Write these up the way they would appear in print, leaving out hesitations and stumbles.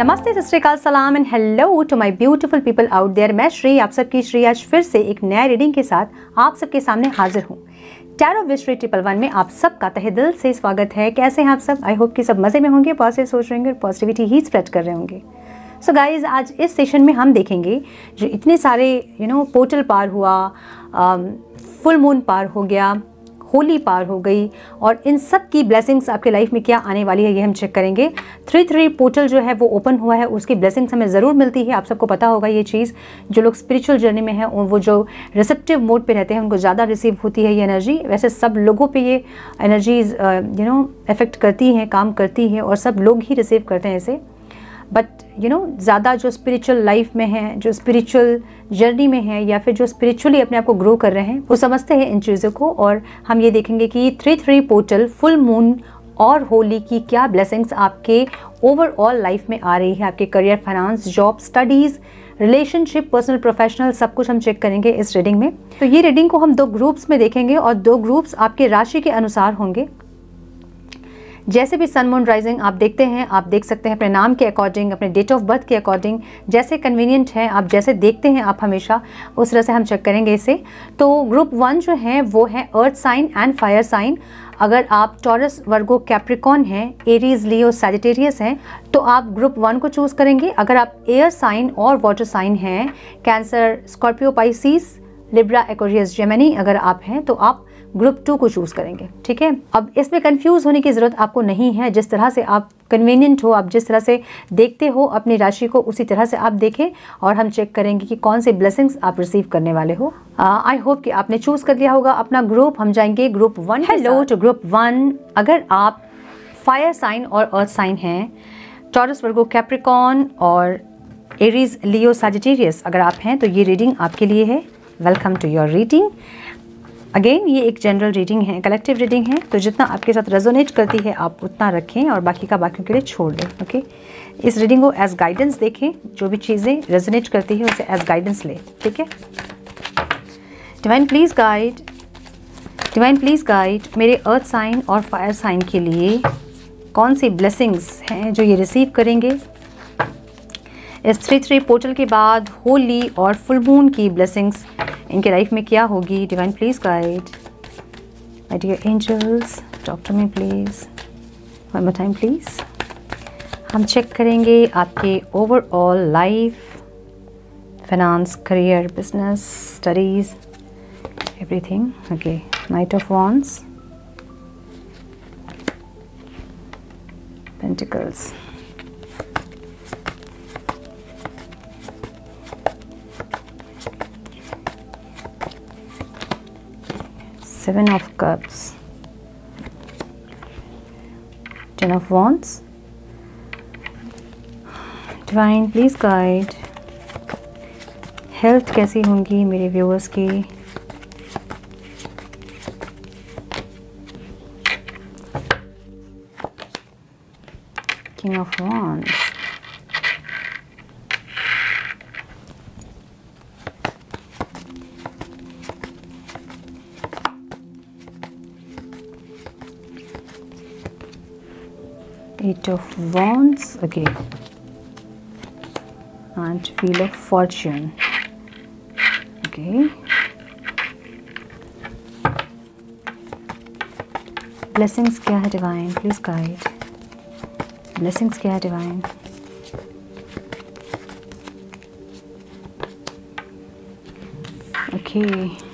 नमस्ते, सत श्री अकाल, सलाम and hello to my beautiful people out there. मैं श्री, आप सबकी श्री आज फिर से एक नया रीडिंग के साथ आप सबके सामने हाजिर हूँ। टैरो विश श्री 111 में आप सबका तहे दिल से स्वागत है। कैसे हैं आप सब? आई होप कि सब मज़े में होंगे, पॉजिटिव सोच रहे होंगे और पॉजिटिविटी ही स्प्रेड कर रहे होंगे। सो गाइज, आज इस सेशन में हम देखेंगे जो इतने सारे पोर्टल पार हुआ, फुल मून पार हो गया, होली पार हो गई और इन सब की ब्लेसिंग्स आपके लाइफ में क्या आने वाली है ये हम चेक करेंगे। 3 पोर्टल जो है वो ओपन हुआ है, उसकी ब्लेसिंग्स हमें ज़रूर मिलती है। आप सबको पता होगा ये चीज़, जो लोग स्पिरिचुअल जर्नी में हैं और वो जो रिसेप्टिव मोड पे रहते हैं उनको ज़्यादा रिसीव होती है ये एनर्जी। वैसे सब लोगों पे ये एनर्जीज इफ़ेक्ट करती हैं, काम करती हैं और सब लोग ही रिसीव करते हैं इसे। बट ज़्यादा जो स्पिरिचुअल लाइफ में है, जो स्पिरिचुअल जर्नी में है या फिर जो स्पिरिचुअली अपने आप को ग्रो कर रहे हैं, वो समझते हैं इन चीज़ों को। और हम ये देखेंगे कि 3 पोर्टल, फुल मून और होली की क्या ब्लेसिंग्स आपके ओवरऑल लाइफ में आ रही है। आपके career, finance, job, studies, relationship, personal, professional, सब कुछ हम चेक करेंगे इस रीडिंग में। तो ये रीडिंग को हम 2 ग्रुप्स में देखेंगे और 2 ग्रुप्स आपके राशि के अनुसार होंगे। जैसे भी सन मून राइजिंग आप देखते हैं, आप देख सकते हैं अपने नाम के अकॉर्डिंग, अपने डेट ऑफ बर्थ के अकॉर्डिंग, जैसे कन्वीनियंट है, आप जैसे देखते हैं आप हमेशा उस तरह से हम चेक करेंगे इसे। तो ग्रुप 1 जो है वो है earth sign and fire sign. अगर आप टॉरस, वर्गो, कैप्रिकॉन हैं, एरीज, लियो, सैजिटेरियस हैं तो आप ग्रुप 1 को चूज़ करेंगे। अगर आप एयर साइन और वाटर साइन हैं, cancer, Scorpio, Pisces, Libra, Aquarius, Gemini अगर आप हैं तो आप ग्रुप 2 को चूज़ करेंगे। ठीक है, अब इसमें कंफ्यूज होने की ज़रूरत आपको नहीं है। जिस तरह से आप कन्वीनियंट हो, आप जिस तरह से देखते हो अपनी राशि को, उसी तरह से आप देखें और हम चेक करेंगे कि कौन से ब्लेसिंग्स आप रिसीव करने वाले हो। आई होप कि आपने चूज़ कर लिया होगा अपना ग्रुप। हम जाएंगे ग्रुप 1। Hello to group 1। अगर आप फायर साइन और अर्थ साइन हैं, टॉरस, वर्गो, कैप्रिकॉन और एरीज, लियो, सैजिटेरियस अगर आप हैं तो ये रीडिंग आपके लिए है। Welcome to your reading. Again ये एक जनरल रीडिंग है, कलेक्टिव रीडिंग है, तो जितना आपके साथ रेजोनेट करती है आप उतना रखें और बाकी का बाकियों के लिए छोड़ दें। ओके, इस रीडिंग को एज गाइडेंस देखें, जो भी चीज़ें रेजोनेट करती है उसे एज गाइडेंस लें। ठीक है, divine please guide, divine please guide मेरे अर्थ साइन और फायर साइन के लिए कौन सी ब्लेसिंग्स हैं जो ये रिसीव करेंगे इस 3 पोर्टल के बाद। होली और फुल मून की ब्लेसिंग्स इनके लाइफ में क्या होगी। Divine please guide, my dear angels, talk to me please, one more time please. हम चेक करेंगे आपके overall life, finance, career, business, studies, everything. Okay, knight of wands, pentacles, Seven of Cups, Ten of Wands. Divine please guide, हेल्थ कैसी होंगी मेरे viewers की। King of Wands, Eight of Wands again, and Wheel of Fortune. Okay, blessings क्या है divine please guide, blessings क्या है divine. Okay,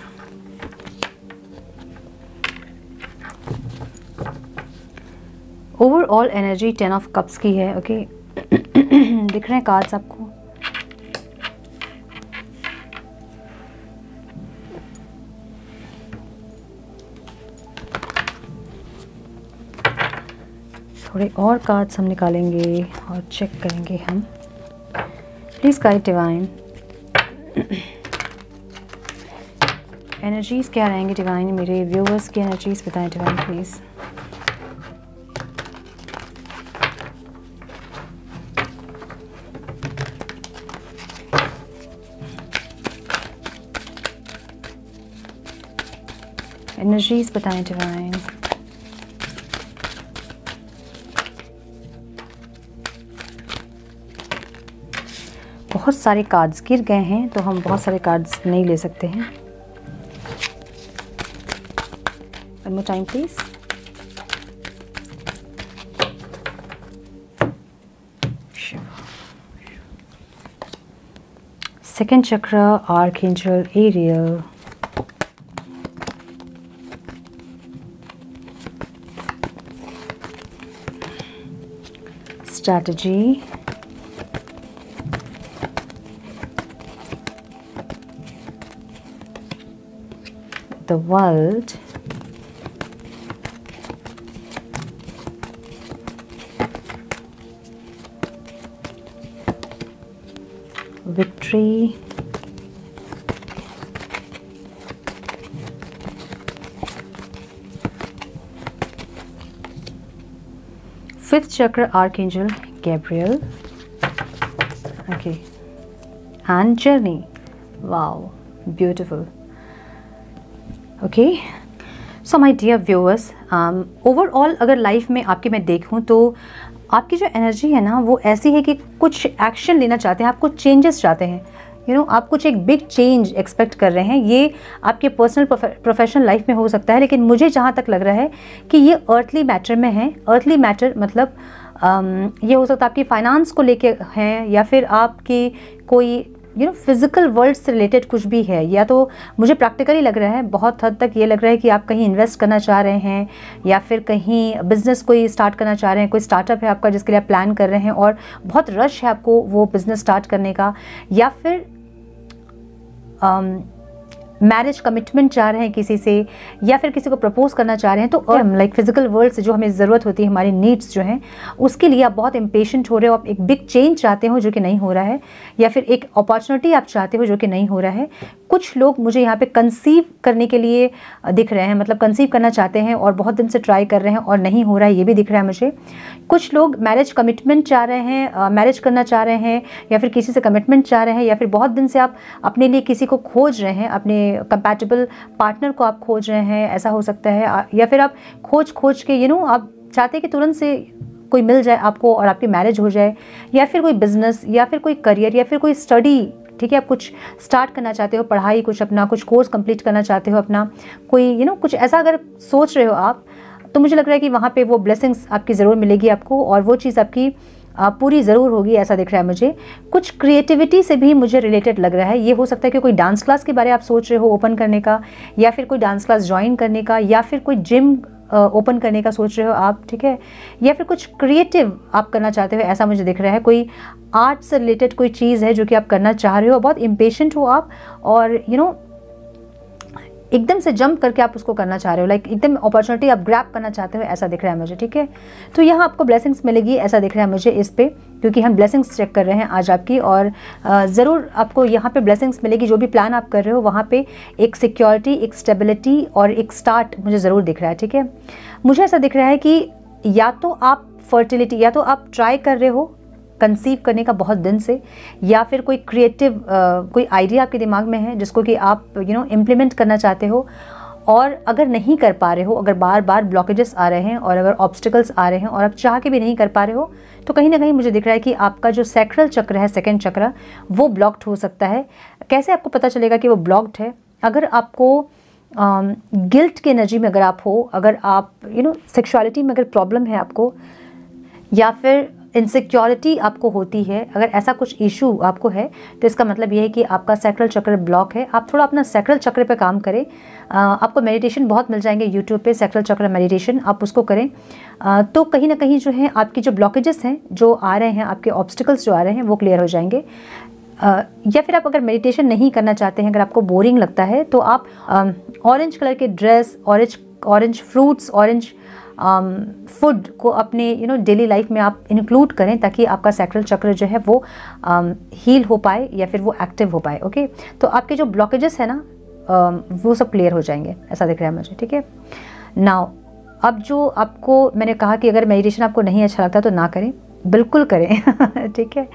overall energy 10 of cups की है। ओके, दिख रहे हैं कार्ड्स आपको। थोड़े और कार्ड्स हम निकालेंगे और चेक करेंगे हम। प्लीज गाइड डिवाइन, एनर्जीज क्या रहेंगे डिवाइन, मेरे व्यूअर्स की एनर्जीज बताएं डिवाइन प्लीज। एनर्जीज बताएं डिवाइन। बहुत सारे कार्ड्स गिर गए हैं तो हम बहुत सारे कार्ड्स नहीं ले सकते हैं। One more time please. Second chakra, archangel Ariel, strategy, the world, victory, fifth chakra, Archangel Gabriel, okay, and journey. Wow, beautiful. Okay, so my dear viewers, overall अगर लाइफ में आपकी मैं देखूं तो आपकी जो एनर्जी है ना वो ऐसी है कि कुछ एक्शन लेना चाहते हैं, आप कुछ चेंजेस चाहते हैं, आप कुछ एक बिग चेंज एक्सपेक्ट कर रहे हैं। ये आपके पर्सनल प्रोफेशनल लाइफ में हो सकता है, लेकिन मुझे जहाँ तक लग रहा है कि ये अर्थली मैटर में है। अर्थली मैटर मतलब ये हो सकता है आपकी फाइनेंस को लेके हैं, या फिर आपकी कोई फिजिकल वर्ल्ड से रिलेटेड कुछ भी है, या तो मुझे प्रैक्टिकली लग रहा है, बहुत हद तक ये लग रहा है कि आप कहीं इन्वेस्ट करना चाह रहे हैं, या फिर कहीं बिजनेस कोई स्टार्ट करना चाह रहे हैं, कोई स्टार्टअप है आपका जिसके लिए आप प्लान कर रहे हैं और बहुत रश है आपको वो बिजनेस स्टार्ट करने का, या फिर मैरिज कमिटमेंट चाह रहे हैं किसी से, या फिर किसी को प्रपोज करना चाह रहे हैं। तो लाइक फिजिकल वर्ल्ड से जो हमें ज़रूरत होती है, हमारी नीड्स जो हैं, उसके लिए आप बहुत इम्पेशेंट हो रहे हो, आप एक बिग चेंज चाहते हो जो कि नहीं हो रहा है, या फिर एक अपॉर्चुनिटी आप चाहते हो जो कि नहीं हो रहा है। कुछ लोग मुझे यहाँ पे कंसीव करने के लिए दिख रहे हैं, मतलब कंसीव करना चाहते हैं और बहुत दिन से ट्राई कर रहे हैं और नहीं हो रहा है, ये भी दिख रहा है मुझे। कुछ लोग मैरिज कमिटमेंट चाह रहे हैं, मैरिज करना चाह रहे हैं, या फिर किसी से कमिटमेंट चाह रहे हैं, या फिर बहुत दिन से आप अपने लिए किसी को खोज रहे हैं, अपने कंपैटिबल पार्टनर को आप खोज रहे हैं, ऐसा हो सकता है। या फिर आप खोज के आप चाहते हैं कि तुरंत से कोई मिल जाए आपको और आपकी मैरिज हो जाए, या फिर कोई बिजनेस, या फिर कोई करियर, या फिर कोई स्टडी, ठीक है, आप कुछ स्टार्ट करना चाहते हो, पढ़ाई, कुछ अपना कुछ कोर्स कंप्लीट करना चाहते हो अपना, कोई कुछ ऐसा अगर सोच रहे हो आप, तो मुझे लग रहा है कि वहाँ पे वो ब्लेसिंग्स आपकी ज़रूर मिलेगी आपको, और वो चीज़ आपकी पूरी ज़रूर होगी, ऐसा दिख रहा है मुझे। कुछ क्रिएटिविटी से भी मुझे रिलेटेड लग रहा है। ये हो सकता है कि कोई डांस क्लास के बारे आप सोच रहे हो ओपन करने का, या फिर कोई डांस क्लास ज्वाइन करने का, या फिर कोई जिम ओपन करने का सोच रहे हो आप, ठीक है, या फिर कुछ क्रिएटिव आप करना चाहते हो, ऐसा मुझे दिख रहा है। कोई आर्ट से रिलेटेड कोई चीज़ है जो कि आप करना चाह रहे हो, बहुत इम्पेशेंट हो आप, और एकदम से जंप करके आप उसको करना चाह रहे हो, लाइक एकदम अपॉर्चुनिटी आप ग्रैब करना चाहते हो, ऐसा दिख रहा है मुझे, ठीक है। तो यहाँ आपको ब्लेसिंग्स मिलेगी, ऐसा दिख रहा है मुझे इस पे, क्योंकि हम ब्लेसिंग्स चेक कर रहे हैं आज आपकी, और ज़रूर आपको यहाँ पे ब्लेसिंग्स मिलेगी। जो भी प्लान आप कर रहे हो वहाँ पे एक सिक्योरिटी, एक स्टेबिलिटी और एक स्टार्ट मुझे ज़रूर दिख रहा है, ठीक है। मुझे ऐसा दिख रहा है कि या तो आप फर्टिलिटी, या तो आप ट्राई कर रहे हो कंसीव करने का बहुत दिन से, या फिर कोई क्रिएटिव कोई आइडिया आपके दिमाग में है जिसको कि आप इम्प्लीमेंट करना चाहते हो, और अगर नहीं कर पा रहे हो, अगर बार बार ब्लॉकेजेस आ रहे हैं और अगर ऑब्स्टिकल्स आ रहे हैं और आप चाह के भी नहीं कर पा रहे हो, तो कहीं ना कहीं मुझे दिख रहा है कि आपका जो सैक्रल चक्र है, सेकंड चक्र, वो ब्लॉक्ड हो सकता है। कैसे आपको पता चलेगा कि वो ब्लॉक्ड है? अगर आपको गिल्ट की एनर्जी में अगर आप हो, अगर आप सेक्सुअलिटी में अगर प्रॉब्लम है आपको, या फिर इनसिक्योरिटी आपको होती है, अगर ऐसा कुछ इशू आपको है, तो इसका मतलब ये है कि आपका सैक्रल चक्र ब्लॉक है। आप थोड़ा अपना सैक्रल चक्र पे काम करें। आपको मेडिटेशन बहुत मिल जाएंगे यूट्यूब पे, सैक्रल चक्र मेडिटेशन, आप उसको करें। तो कहीं ना कहीं जो है आपकी जो ब्लॉकेजेस हैं जो आ रहे हैं, आपके ऑब्स्टिकल्स जो आ रहे हैं, वो क्लियर हो जाएंगे। या फिर आप अगर मेडिटेशन नहीं करना चाहते हैं, अगर आपको बोरिंग लगता है, तो आप ऑरेंज कलर के dress, orange fruits, orange food को अपने डेली लाइफ में आप इंक्लूड करें, ताकि आपका सैक्रल चक्र जो है वो हील हो पाए या फिर वो एक्टिव हो पाए। ओके, तो आपके जो ब्लॉकेजेस है ना वो सब क्लियर हो जाएंगे, ऐसा दिख रहा है मुझे, ठीक है। नाउ अब जो आपको मैंने कहा कि अगर मेडिटेशन आपको नहीं अच्छा लगता तो ना करें, बिल्कुल करें ठीक है।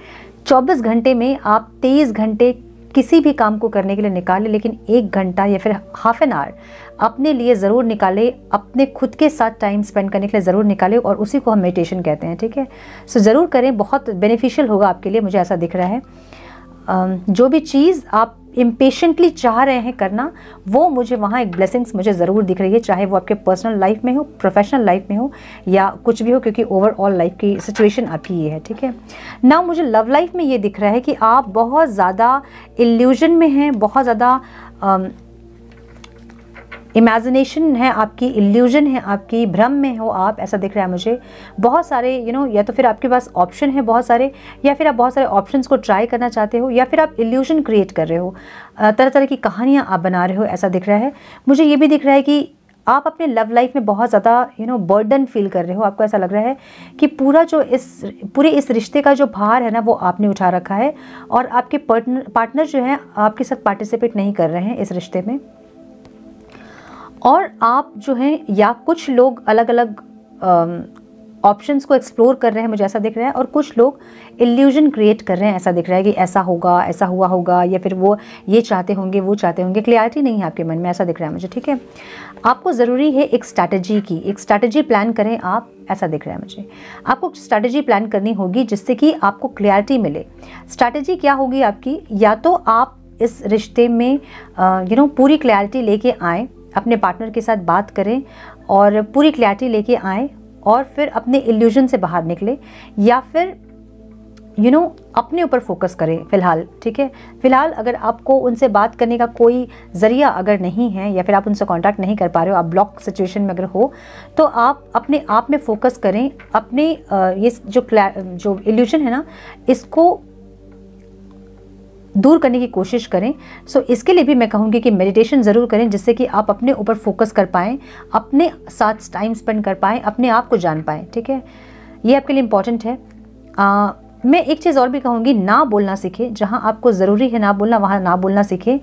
24 घंटे में आप 23 घंटे किसी भी काम को करने के लिए निकालें, लेकिन 1 घंटा या फिर हाफ एन आवर अपने लिए ज़रूर निकालें, अपने खुद के साथ टाइम स्पेंड करने के लिए ज़रूर निकालें, और उसी को हम मेडिटेशन कहते हैं, ठीक है। सो ज़रूर करें, बहुत बेनिफिशियल होगा आपके लिए, मुझे ऐसा दिख रहा है। जो भी चीज़ आप इम्पेशेंटली चाह रहे हैं करना, वो मुझे वहाँ एक ब्लेसिंग्स मुझे ज़रूर दिख रही है, चाहे वो आपके पर्सनल लाइफ में हो, प्रोफेशनल लाइफ में हो, या कुछ भी हो, क्योंकि ओवरऑल लाइफ की सिचुएशन आपकी ये है, ठीक है। नाउ मुझे लव लाइफ में ये दिख रहा है कि आप बहुत ज़्यादा इल्यूजन में हैं, बहुत ज़्यादा इमेजिनेशन है आपकी, इल्यूजन है आपकी, भ्रम में हो आप, ऐसा दिख रहा है मुझे। बहुत सारे या तो फिर आपके पास ऑप्शन है बहुत सारे, या फिर आप बहुत सारे ऑप्शंस को ट्राई करना चाहते हो, या फिर आप इल्यूजन क्रिएट कर रहे हो, तरह तरह की कहानियाँ आप बना रहे हो, ऐसा दिख रहा है मुझे। ये भी दिख रहा है कि आप अपने लव लाइफ में बहुत ज़्यादा बर्डन फील कर रहे हो। आपको ऐसा लग रहा है कि पूरे इस रिश्ते का जो भार है ना, वो आपने उठा रखा है, और आपके पार्टनर जो है आपके साथ पार्टिसिपेट नहीं कर रहे हैं इस रिश्ते में। और आप जो हैं, या कुछ लोग अलग अलग ऑप्शंस को एक्सप्लोर कर रहे हैं, मुझे ऐसा दिख रहा है, और कुछ लोग इल्यूजन क्रिएट कर रहे हैं, ऐसा दिख रहा है कि ऐसा होगा, ऐसा हुआ होगा, या फिर वो ये चाहते होंगे, वो चाहते होंगे। क्लियरिटी नहीं है आपके मन में, ऐसा दिख रहा है मुझे, ठीक है। आपको ज़रूरी है एक स्ट्रैटेजी प्लान करें आप, ऐसा दिख रहा है मुझे। आपको स्ट्रैटेजी प्लान करनी होगी जिससे कि आपको क्लियरिटी मिले। स्ट्रैटेजी क्या होगी आपकी? या तो आप इस रिश्ते में पूरी क्लियरिटी लेके आएँ, अपने पार्टनर के साथ बात करें और पूरी क्लैरिटी लेके आएँ, और फिर अपने इल्यूजन से बाहर निकले, या फिर अपने ऊपर फोकस करें फ़िलहाल, ठीक है। फ़िलहाल अगर आपको उनसे बात करने का कोई ज़रिया अगर नहीं है, या फिर आप उनसे कांटेक्ट नहीं कर पा रहे हो, आप ब्लॉक सिचुएशन में अगर हो, तो आप अपने आप में फोकस करें, अपने ये जो इल्यूजन है ना, इसको दूर करने की कोशिश करें। सो इसके लिए भी मैं कहूँगी कि मेडिटेशन ज़रूर करें, जिससे कि आप अपने ऊपर फोकस कर पाएँ, अपने साथ टाइम स्पेंड कर पाएँ, अपने आप को जान पाएँ, ठीक है। ये आपके लिए इम्पॉर्टेंट है। मैं एक चीज़ और भी कहूँगी, ना बोलना सीखें। जहाँ आपको ज़रूरी है ना बोलना, वहाँ ना बोलना सीखें,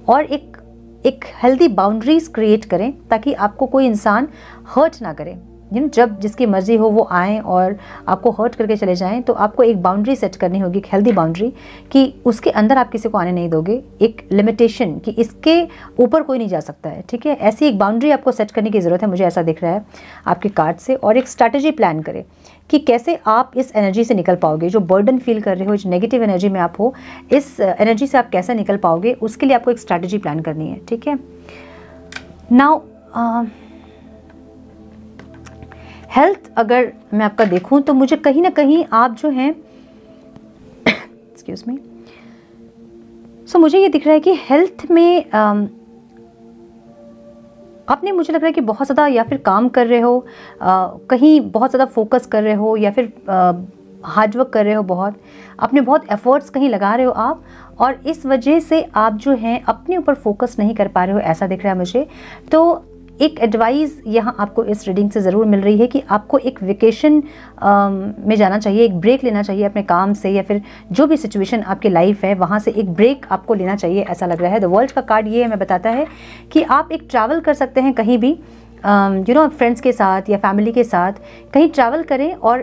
और एक हेल्दी बाउंड्रीज़ क्रिएट करें, ताकि आपको कोई इंसान हर्ट ना करे। जब जिसकी मर्ज़ी हो वो आएँ और आपको हर्ट करके चले जाएं, तो आपको एक बाउंड्री सेट करनी होगी, एक हेल्दी बाउंड्री, कि उसके अंदर आप किसी को आने नहीं दोगे। एक लिमिटेशन कि इसके ऊपर कोई नहीं जा सकता है, ठीक है। ऐसी एक बाउंड्री आपको सेट करने की ज़रूरत है, मुझे ऐसा दिख रहा है आपके कार्ड से। और एक स्ट्रैटेजी प्लान करें कि कैसे आप इस एनर्जी से निकल पाओगे, जो बर्डन फील कर रहे हो, जो नेगेटिव एनर्जी में आप हो, इस एनर्जी से आप कैसे निकल पाओगे, उसके लिए आपको एक स्ट्रैटेजी प्लान करनी है, ठीक है। नाउ हेल्थ अगर मैं आपका देखूं, तो मुझे कहीं ना कहीं आप जो हैं एक्सक्यूज मी, सो मुझे ये दिख रहा है कि हेल्थ में आपने, मुझे लग रहा है कि बहुत ज़्यादा या फिर काम कर रहे हो, कहीं बहुत ज़्यादा फोकस कर रहे हो, या फिर हार्डवर्क कर रहे हो, अपने बहुत एफर्ट्स कहीं लगा रहे हो आप, और इस वजह से आप जो हैं अपने ऊपर फोकस नहीं कर पा रहे हो, ऐसा दिख रहा है मुझे। तो एक एडवाइस यहाँ आपको इस रीडिंग से ज़रूर मिल रही है कि आपको एक वेकेशन में जाना चाहिए, एक ब्रेक लेना चाहिए अपने काम से, या फिर जो भी सिचुएशन आपकी लाइफ है वहाँ से एक ब्रेक आपको लेना चाहिए, ऐसा लग रहा है। द वर्ल्ड का कार्ड ये हमें बताता है कि आप एक ट्रैवल कर सकते हैं कहीं भी, फ्रेंड्स के साथ या फैमिली के साथ कहीं ट्रैवल करें, और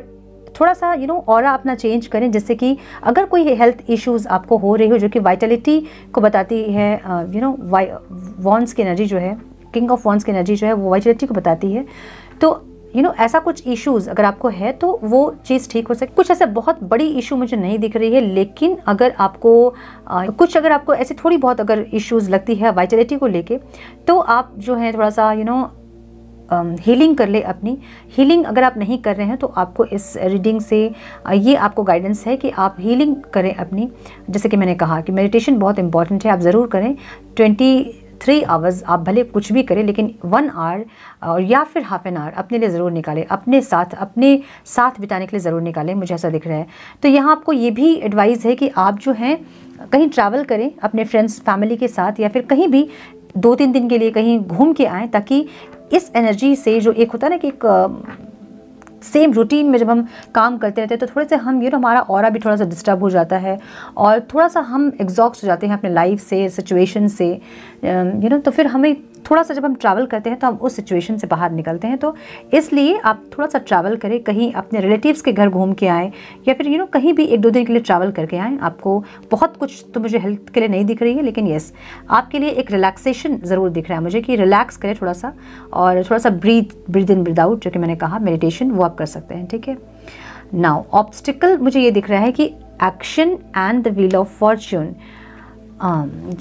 थोड़ा सा ऑरा अपना चेंज करें, जिससे कि अगर कोई हेल्थ इश्यूज़ आपको हो रही हो, जो कि वाइटलिटी को बताती है, वॉन्ड्स की एनर्जी जो है, किंग ऑफ वॉन्ड्स की एनर्जी जो है, वो वाइटलिटी को बताती है। तो ऐसा कुछ इश्यूज़ अगर आपको है, तो वो चीज़ ठीक हो सकती। कुछ ऐसे बहुत बड़ी इशू मुझे नहीं दिख रही है, लेकिन अगर आपको ऐसे थोड़ी बहुत अगर इश्यूज़ लगती है वाइटलिटी को लेके, तो आप जो है थोड़ा सा हीलिंग कर ले। अपनी हीलिंग अगर आप नहीं कर रहे हैं, तो आपको इस रीडिंग से ये आपको गाइडेंस है कि आप हीलिंग करें अपनी। जैसे कि मैंने कहा कि मेडिटेशन बहुत इंपॉर्टेंट है, आप ज़रूर करें। 23 आवर्स आप भले कुछ भी करें, लेकिन 1 आवर और या फिर हाफ एन आवर अपने लिए ज़रूर निकालें, अपने साथ बिताने के लिए ज़रूर निकालें, मुझे ऐसा दिख रहा है। तो यहाँ आपको ये भी एडवाइस है कि आप जो हैं कहीं ट्रैवल करें अपने फ्रेंड्स फैमिली के साथ, या फिर कहीं भी 2-3 दिन के लिए कहीं घूम के आएँ, ताकि इस एनर्जी से जो एक होता है ना कि एक सेम रूटीन में जब हम काम करते रहते हैं, तो थोड़े से हम हमारा ऑरा भी थोड़ा सा डिस्टर्ब हो जाता है, और थोड़ा सा हम एग्जॉस्ट हो जाते हैं अपने लाइफ से, सिचुएशन से, तो फिर हमें थोड़ा सा, जब हम ट्रैवल करते हैं तो हम उस सिचुएशन से बाहर निकलते हैं। तो इसलिए आप थोड़ा सा ट्रैवल करें, कहीं अपने रिलेटिव्स के घर घूम के आएँ, या फिर कहीं भी 1-2 दिन के लिए ट्रैवल करके आएँ। आपको बहुत कुछ तो मुझे हेल्थ के लिए नहीं दिख रही है, लेकिन येस, आपके लिए एक रिलैक्सेशन ज़रूर दिख रहा है मुझे, कि रिलैक्स करें थोड़ा सा, और थोड़ा सा ब्रीथ इन ब्रीथ आउट, जो कि मैंने कहा मेडिटेशन, वो आप कर सकते हैं, ठीक है। नाउ ऑब्स्टिकल मुझे ये दिख रहा है कि action and the wheel of Fortune.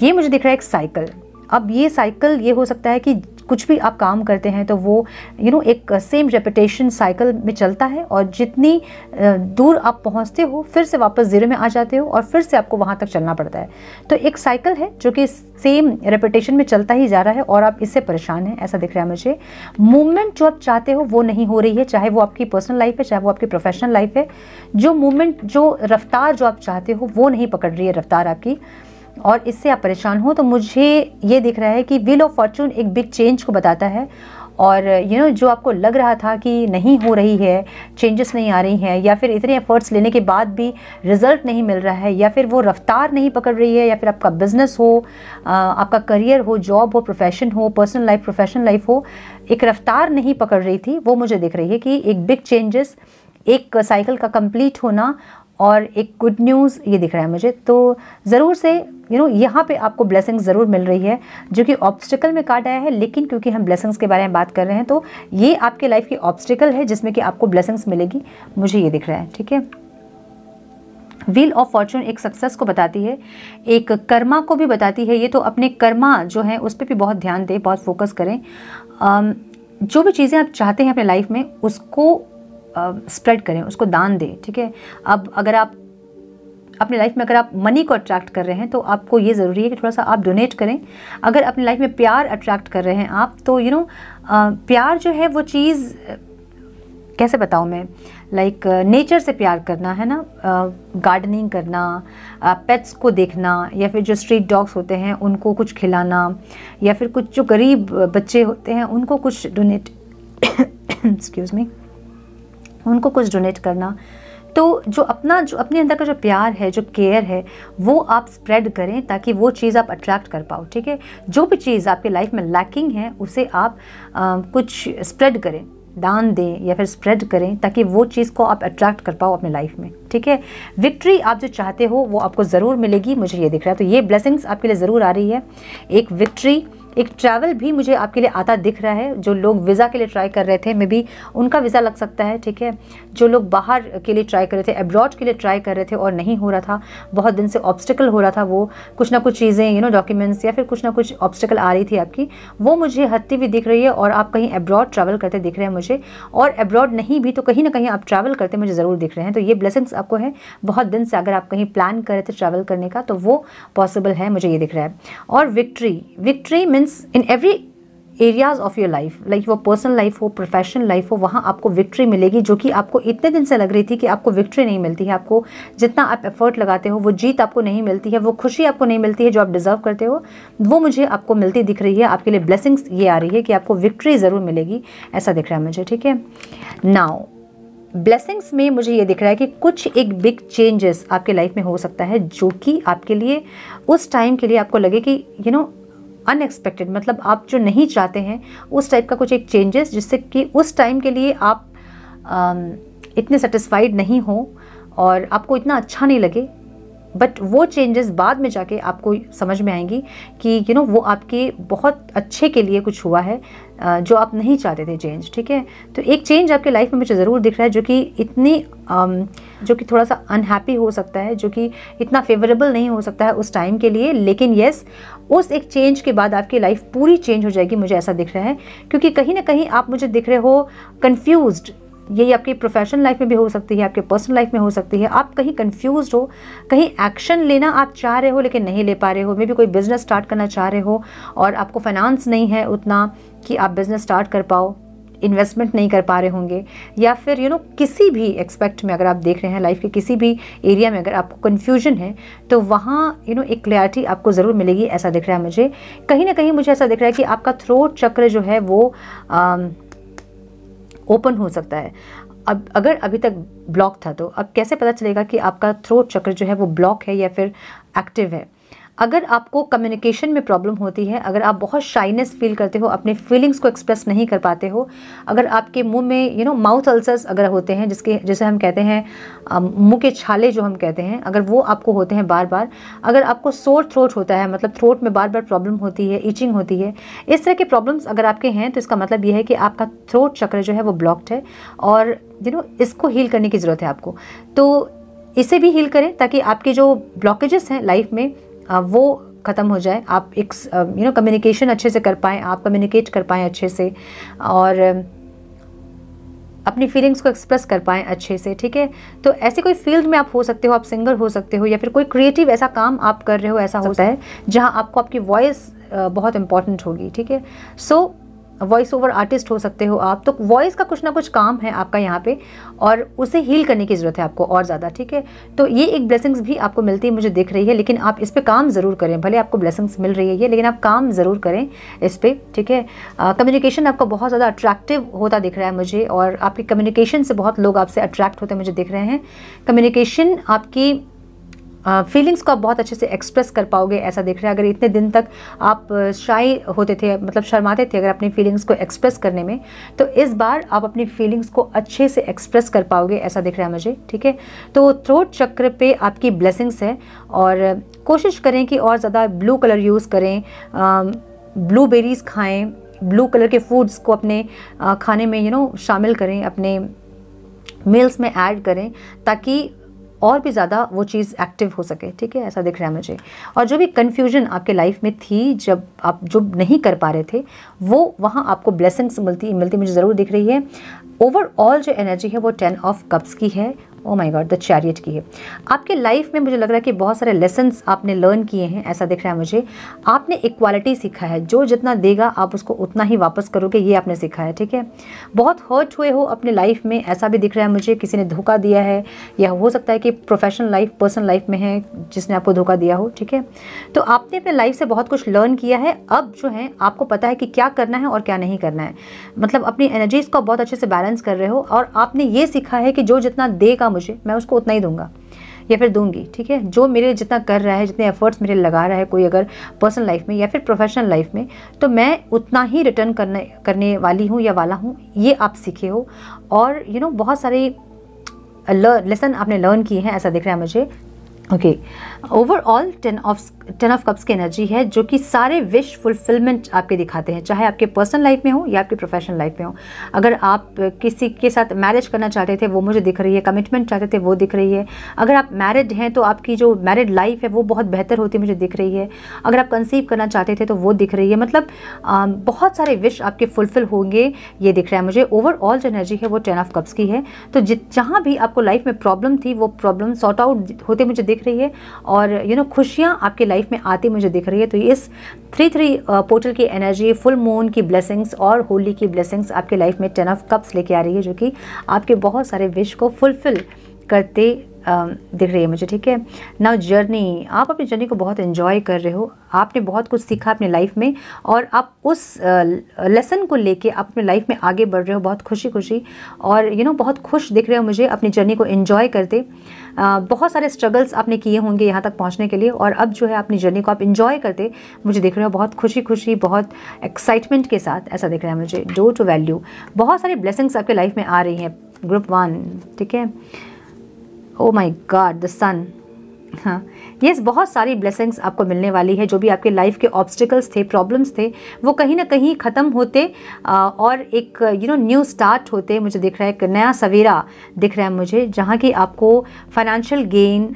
ये मुझे दिख रहा है एक साइकिल। अब ये साइकिल ये हो सकता है कि कुछ भी आप काम करते हैं तो वो एक सेम रेपिटेशन साइकिल में चलता है, और जितनी दूर आप पहुंचते हो फिर से वापस जीरो में आ जाते हो और फिर से आपको वहां तक चलना पड़ता है। तो एक साइकिल है जो कि सेम रेपिटेशन में चलता ही जा रहा है और आप इससे परेशान हैं, ऐसा दिख रहा है मुझे। मूवमेंट जो आप चाहते हो वो नहीं हो रही है, चाहे वो आपकी पर्सनल लाइफ है चाहे वो आपकी प्रोफेशनल लाइफ है। जो मूवमेंट, जो रफ्तार जो आप चाहते हो वो नहीं पकड़ रही है रफ्तार आपकी, और इससे आप परेशान हो। तो मुझे ये दिख रहा है कि व्हील ऑफ फॉर्चून एक बिग चेंज को बताता है, और जो आपको लग रहा था कि नहीं हो रही है, चेंजेस नहीं आ रही हैं, या फिर इतने एफर्ट्स लेने के बाद भी रिजल्ट नहीं मिल रहा है, या फिर वो रफ्तार नहीं पकड़ रही है, या फिर आपका बिजनेस हो, आपका करियर हो, जॉब हो, प्रोफेशन हो, पर्सनल लाइफ, प्रोफेशनल लाइफ हो, एक रफ्तार नहीं पकड़ रही थी, वो मुझे दिख रही है कि एक बिग चेंजेस, एक साइकिल का कंप्लीट होना और एक गुड न्यूज़ ये दिख रहा है मुझे। तो ज़रूर से यहाँ पे आपको ब्लेसिंग्स ज़रूर मिल रही है, जो कि ऑब्स्टिकल में काट आया है, लेकिन क्योंकि हम ब्लेसिंग्स के बारे में बात कर रहे हैं तो ये आपके लाइफ की ऑब्स्टिकल है जिसमें कि आपको ब्लेसिंग्स मिलेगी, मुझे ये दिख रहा है। ठीक है, व्हील ऑफ फॉर्चून एक सक्सेस को बताती है, एक कर्मा को भी बताती है। ये तो अपने कर्मा जो है उस पर भी बहुत ध्यान दें, बहुत फोकस करें। जो भी चीज़ें आप चाहते हैं अपने लाइफ में उसको स्प्रेड करें, उसको दान दें। ठीक है, अब अगर आप अपनी लाइफ में अगर आप मनी को अट्रैक्ट कर रहे हैं तो आपको ये ज़रूरी है कि थोड़ा सा आप डोनेट करें। अगर अपनी लाइफ में प्यार अट्रैक्ट कर रहे हैं आप, तो प्यार जो है वो चीज़ कैसे बताऊँ मैं, लाइक नेचर से प्यार करना है ना, गार्डनिंग करना, पेट्स को देखना, या फिर जो स्ट्रीट डॉग्स होते हैं उनको कुछ खिलाना, या फिर कुछ जो गरीब बच्चे होते हैं उनको कुछ डोनेट एक्सक्यूज़ मी, उनको कुछ डोनेट करना। तो जो अपने अंदर का जो प्यार है, जो केयर है, वो आप स्प्रेड करें ताकि वो चीज़ आप अट्रैक्ट कर पाओ। ठीक है, जो भी चीज़ आपकी लाइफ में लैकिंग है उसे आप कुछ स्प्रेड करें, दान दें या फिर स्प्रेड करें ताकि वो चीज़ को आप अट्रैक्ट कर पाओ अपने लाइफ में। ठीक है, विक्ट्री आप जो चाहते हो वो आपको ज़रूर मिलेगी, मुझे ये दिख रहा है। तो ये ब्लेसिंग्स आपके लिए ज़रूर आ रही है, एक विक्ट्री, एक ट्रैवल भी मुझे आपके लिए आता दिख रहा है। जो लोग वीज़ा के लिए ट्राई कर रहे थे, मे बी उनका वीज़ा लग सकता है। ठीक है, जो लोग बाहर के लिए ट्राई कर रहे थे, अब्रॉड के लिए ट्राई कर रहे थे और नहीं हो रहा था, बहुत दिन से ऑब्स्टिकल हो रहा था, वो कुछ ना कुछ चीज़ें डॉक्यूमेंट्स या फिर कुछ ना कुछ ऑब्स्टिकल आ रही थी आपकी, वो मुझे हटती हुई दिख रही है, और आप कहीं अब्रॉड ट्रैवल करते दिख रहे हैं मुझे, और अब्रॉड नहीं भी तो कहीं ना कहीं आप ट्रैवल करते मुझे ज़रूर दिख रहे हैं। तो ये ब्लेसिंग्स आपको है बहुत दिन से, अगर आप कहीं प्लान कर रहे थे ट्रैवल करने का तो वो पॉसिबल है, मुझे ये दिख रहा है। और victory means in every areas of your life, like वो पर्सनल लाइफ हो, प्रोफेशनल लाइफ हो, वहाँ आपको विक्ट्री मिलेगी, जो कि आपको इतने दिन से लग रही थी कि आपको विक्ट्री नहीं मिलती है। आपको जितना आप एफर्ट लगाते हो वो जीत आपको नहीं मिलती है, वो खुशी आपको नहीं मिलती है जो आप डिज़र्व करते हो, वो मुझे आपको मिलती दिख रही है। आपके लिए ब्लेसिंग्स ये आ रही है कि आपको विक्ट्री ज़रूर मिलेगी, ऐसा दिख रहा है मुझे। ठीक है, नाउ ब्लेसिंग्स में मुझे ये दिख रहा है कि कुछ एक बिग चेंजेस आपके लाइफ में हो सकता है, जो कि आपके लिए उस टाइम के लिए आपको लगे कि अनएक्सपेक्टेड, मतलब आप जो नहीं चाहते हैं उस टाइप का कुछ एक चेंजेस, जिससे कि उस टाइम के लिए आप इतने सेटिस्फाइड नहीं हो और आपको इतना अच्छा नहीं लगे, बट वो चेंजेस बाद में जाके आपको समझ में आएंगी कि वो आपके बहुत अच्छे के लिए कुछ हुआ है, जो आप नहीं चाहते थे चेंज। ठीक है, तो एक चेंज आपके लाइफ में मुझे ज़रूर दिख रहा है, जो कि थोड़ा सा अनहैप्पी हो सकता है, जो कि इतना फेवरेबल नहीं हो सकता है उस टाइम के लिए, लेकिन येस, उस एक चेंज के बाद आपकी लाइफ पूरी चेंज हो जाएगी, मुझे ऐसा दिख रहा है। क्योंकि कहीं ना कहीं आप मुझे दिख रहे हो कंफ्यूज्ड, ये आपकी प्रोफेशनल लाइफ में भी हो सकती है, आपके पर्सनल लाइफ में हो सकती है। आप कहीं कंफ्यूज्ड हो, कहीं एक्शन लेना आप चाह रहे हो लेकिन नहीं ले पा रहे हो, मे बी कोई बिज़नेस स्टार्ट करना चाह रहे हो और आपको फाइनेंस नहीं है उतना कि आप बिज़नेस स्टार्ट कर पाओ, इन्वेस्टमेंट नहीं कर पा रहे होंगे, या फिर किसी भी एक्सपेक्ट में अगर आप देख रहे हैं लाइफ के किसी भी एरिया में अगर आपको कन्फ्यूजन है, तो वहाँ एक क्लैरिटी आपको ज़रूर मिलेगी, ऐसा दिख रहा है मुझे। कहीं ना कहीं मुझे ऐसा दिख रहा है कि आपका थ्रोट चक्र जो है वो ओपन हो सकता है। अब अगर अभी तक ब्लॉक था तो अब कैसे पता चलेगा कि आपका थ्रोट चक्र जो है वो ब्लॉक है या फिर एक्टिव है। अगर आपको कम्युनिकेशन में प्रॉब्लम होती है, अगर आप बहुत शाइनेस फील करते हो, अपने फीलिंग्स को एक्सप्रेस नहीं कर पाते हो, अगर आपके मुंह में माउथ अल्सर्स अगर होते हैं, जैसे हम कहते हैं मुंह के छाले जो हम कहते हैं, अगर वो आपको होते हैं बार बार, अगर आपको सोर थ्रोट होता है, मतलब थ्रोट में बार बार प्रॉब्लम होती है, ईचिंग होती है, इस तरह के प्रॉब्लम्स अगर आपके हैं, तो इसका मतलब ये है कि आपका थ्रोट चक्र जो है वो ब्लॉक्ड है और इसको हील करने की ज़रूरत है आपको। तो इसे भी हील करें ताकि आपके जो ब्लॉकेजेस हैं लाइफ में वो ख़त्म हो जाए। आप एक कम्युनिकेशन अच्छे से कर पाएँ, आप कम्युनिकेट कर पाएँ अच्छे से, और अपनी फीलिंग्स को एक्सप्रेस कर पाएँ अच्छे से, ठीक है। तो ऐसे कोई फील्ड में आप हो सकते हो, आप सिंगर हो सकते हो, या फिर कोई क्रिएटिव ऐसा काम आप कर रहे हो, ऐसा होता है जहाँ आपको आपकी वॉइस बहुत इंपॉर्टेंट होगी, ठीक है। सो वॉइस ओवर आर्टिस्ट हो सकते हो आप, तो वॉइस का कुछ ना कुछ काम है आपका यहाँ पे, और उसे हील करने की ज़रूरत है आपको और ज़्यादा, ठीक है। तो ये एक ब्लेसिंग्स भी आपको मिलती है, मुझे दिख रही है, लेकिन आप इस पे काम ज़रूर करें। भले आपको ब्लेसिंग्स मिल रही है ये, लेकिन आप काम ज़रूर करें इस पर, ठीक है। कम्युनिकेशन आपका बहुत ज़्यादा अट्रैक्टिव होता दिख रहा है मुझे, और आपकी कम्युनिकेशन से बहुत लोग आपसे अट्रैक्ट होते मुझे दिख रहे हैं। कम्युनिकेशन आपकी फीलिंग्स को आप बहुत अच्छे से एक्सप्रेस कर पाओगे ऐसा दिख रहा है। अगर इतने दिन तक आप शाई होते थे, मतलब शर्माते थे अगर अपनी फीलिंग्स को एक्सप्रेस करने में, तो इस बार आप अपनी फीलिंग्स को अच्छे से एक्सप्रेस कर पाओगे ऐसा दिख रहा है मुझे, ठीक है। तो थ्रोट चक्र पे आपकी ब्लेसिंग्स है, और कोशिश करें कि और ज़्यादा ब्लू कलर यूज़ करें, ब्लूबेरीज़ खाएँ, ब्लू कलर के फूड्स को अपने खाने में शामिल करें, अपने मील्स में ऐड करें, ताकि और भी ज़्यादा वो चीज़ एक्टिव हो सके, ठीक है। ऐसा दिख रहा है मुझे। और जो भी कन्फ्यूजन आपके लाइफ में थी, जब आप जो नहीं कर पा रहे थे, वो वहाँ आपको ब्लेसिंग्स मिलती मुझे ज़रूर दिख रही है। ओवरऑल जो एनर्जी है वो 10 ऑफ कप्स की है। Oh my God, the chariot की है। आपके लाइफ में मुझे लग रहा है कि बहुत सारे लेसन्स आपने लर्न किए हैं ऐसा दिख रहा है मुझे। आपने इक्वालिटी सीखा है, जो जितना देगा आप उसको उतना ही वापस करोगे, ये आपने सीखा है, ठीक है। बहुत हर्ट हुए हो अपने लाइफ में ऐसा भी दिख रहा है मुझे, किसी ने धोखा दिया है, या हो सकता है कि प्रोफेशनल लाइफ पर्सनल लाइफ में है जिसने आपको धोखा दिया हो, ठीक है। तो आपने अपने लाइफ से बहुत कुछ लर्न किया है। अब जो है आपको पता है कि क्या करना है और क्या नहीं करना है, मतलब अपनी एनर्जीज को बहुत अच्छे से बैलेंस कर रहे हो, और आपने ये सीखा है कि जो जितना देगा मुझे, मैं उसको उतना ही दूंगा या फिर दूंगी, ठीक है। जो मेरे जितना कर रहा है, जितने एफर्ट्स मेरे लगा रहा है कोई, अगर पर्सनल लाइफ में या फिर प्रोफेशनल लाइफ में, तो मैं उतना ही रिटर्न करने वाली हूँ या वाला हूँ, ये आप सीखे हो। और बहुत सारे लेसन आपने लर्न किए हैं ऐसा दिख रहा है मुझे। ओके, ओवरऑल 10 ऑफ कप्स की एनर्जी है, जो कि सारे विश फुलफिलमेंट आपके दिखाते हैं, चाहे आपके पर्सनल लाइफ में हो या आपके प्रोफेशनल लाइफ में हो। अगर आप किसी के साथ मैरिज करना चाहते थे वो मुझे दिख रही है, कमिटमेंट चाहते थे वो दिख रही है। अगर आप मैरिड हैं तो आपकी जो मैरिड लाइफ है वो बहुत बेहतर होती मुझे दिख रही है। अगर आप कंसीव करना चाहते थे तो वो दिख रही है। मतलब बहुत सारे विश आपके फुलफिल होंगे ये दिख रहा है मुझे। ओवरऑल जो एनर्जी है वो 10 ऑफ कप्स की है। तो जहाँ भी आपको लाइफ में प्रॉब्लम थी वो प्रॉब्लम सॉर्ट आउट होते मुझे दिख रही है, और खुशियाँ आपके लाइफ में आती मुझे दिख रही है। तो इस 3-3 पोर्टल की एनर्जी, फुल मून की ब्लेसिंग्स और होली की ब्लेसिंग्स आपके लाइफ में 10 ऑफ कप्स लेके आ रही है, जो कि आपके बहुत सारे विश को फुलफिल करते दिख रही है मुझे, ठीक है। नाउ जर्नी, आप अपनी जर्नी को बहुत एंजॉय कर रहे हो, आपने बहुत कुछ सीखा अपने लाइफ में, और आप उस लेसन को लेके आप अपने लाइफ में आगे बढ़ रहे हो बहुत खुशी और बहुत खुश दिख रहे हो मुझे अपनी जर्नी को एंजॉय करते। बहुत सारे स्ट्रगल्स आपने किए होंगे यहाँ तक पहुँचने के लिए, और अब जो है अपनी जर्नी को आप एंजॉय करते मुझे दिख रहे हो बहुत खुशी, बहुत एक्साइटमेंट के साथ, ऐसा दिख रहा है मुझे। डोर टू वैल्यू, बहुत सारी ब्लेसिंग्स आपके लाइफ में आ रही हैं। ग्रुप 1, ठीक है। ओ माई गॉड, द सन, हाँ यस, बहुत सारी ब्लेसिंग्स आपको मिलने वाली है। जो भी आपके लाइफ के ऑब्स्टिकल्स थे, प्रॉब्लम्स थे, वो कहीं ना कहीं ख़त्म होते और एक न्यू स्टार्ट होते मुझे दिख रहा है। एक नया सवेरा दिख रहा है मुझे, जहाँ की आपको फाइनेंशियल गेन,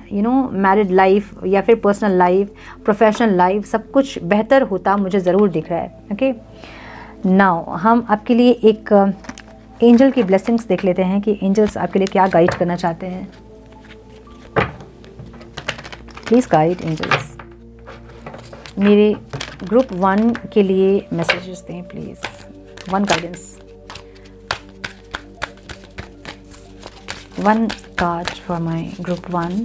मैरिड लाइफ या फिर पर्सनल लाइफ, प्रोफेशनल लाइफ, सब कुछ बेहतर होता मुझे ज़रूर दिख रहा है। ओके, नाउ हम आपके लिए एक एंजल की ब्लेसिंग्स देख लेते हैं कि एंजल्स आपके लिए क्या गाइड करना चाहते हैं। प्लीज़ गाइड एंजल्स, मेरे ग्रुप 1 के लिए मैसेजेस दें please. 1 guidance, 1 card for my group 1,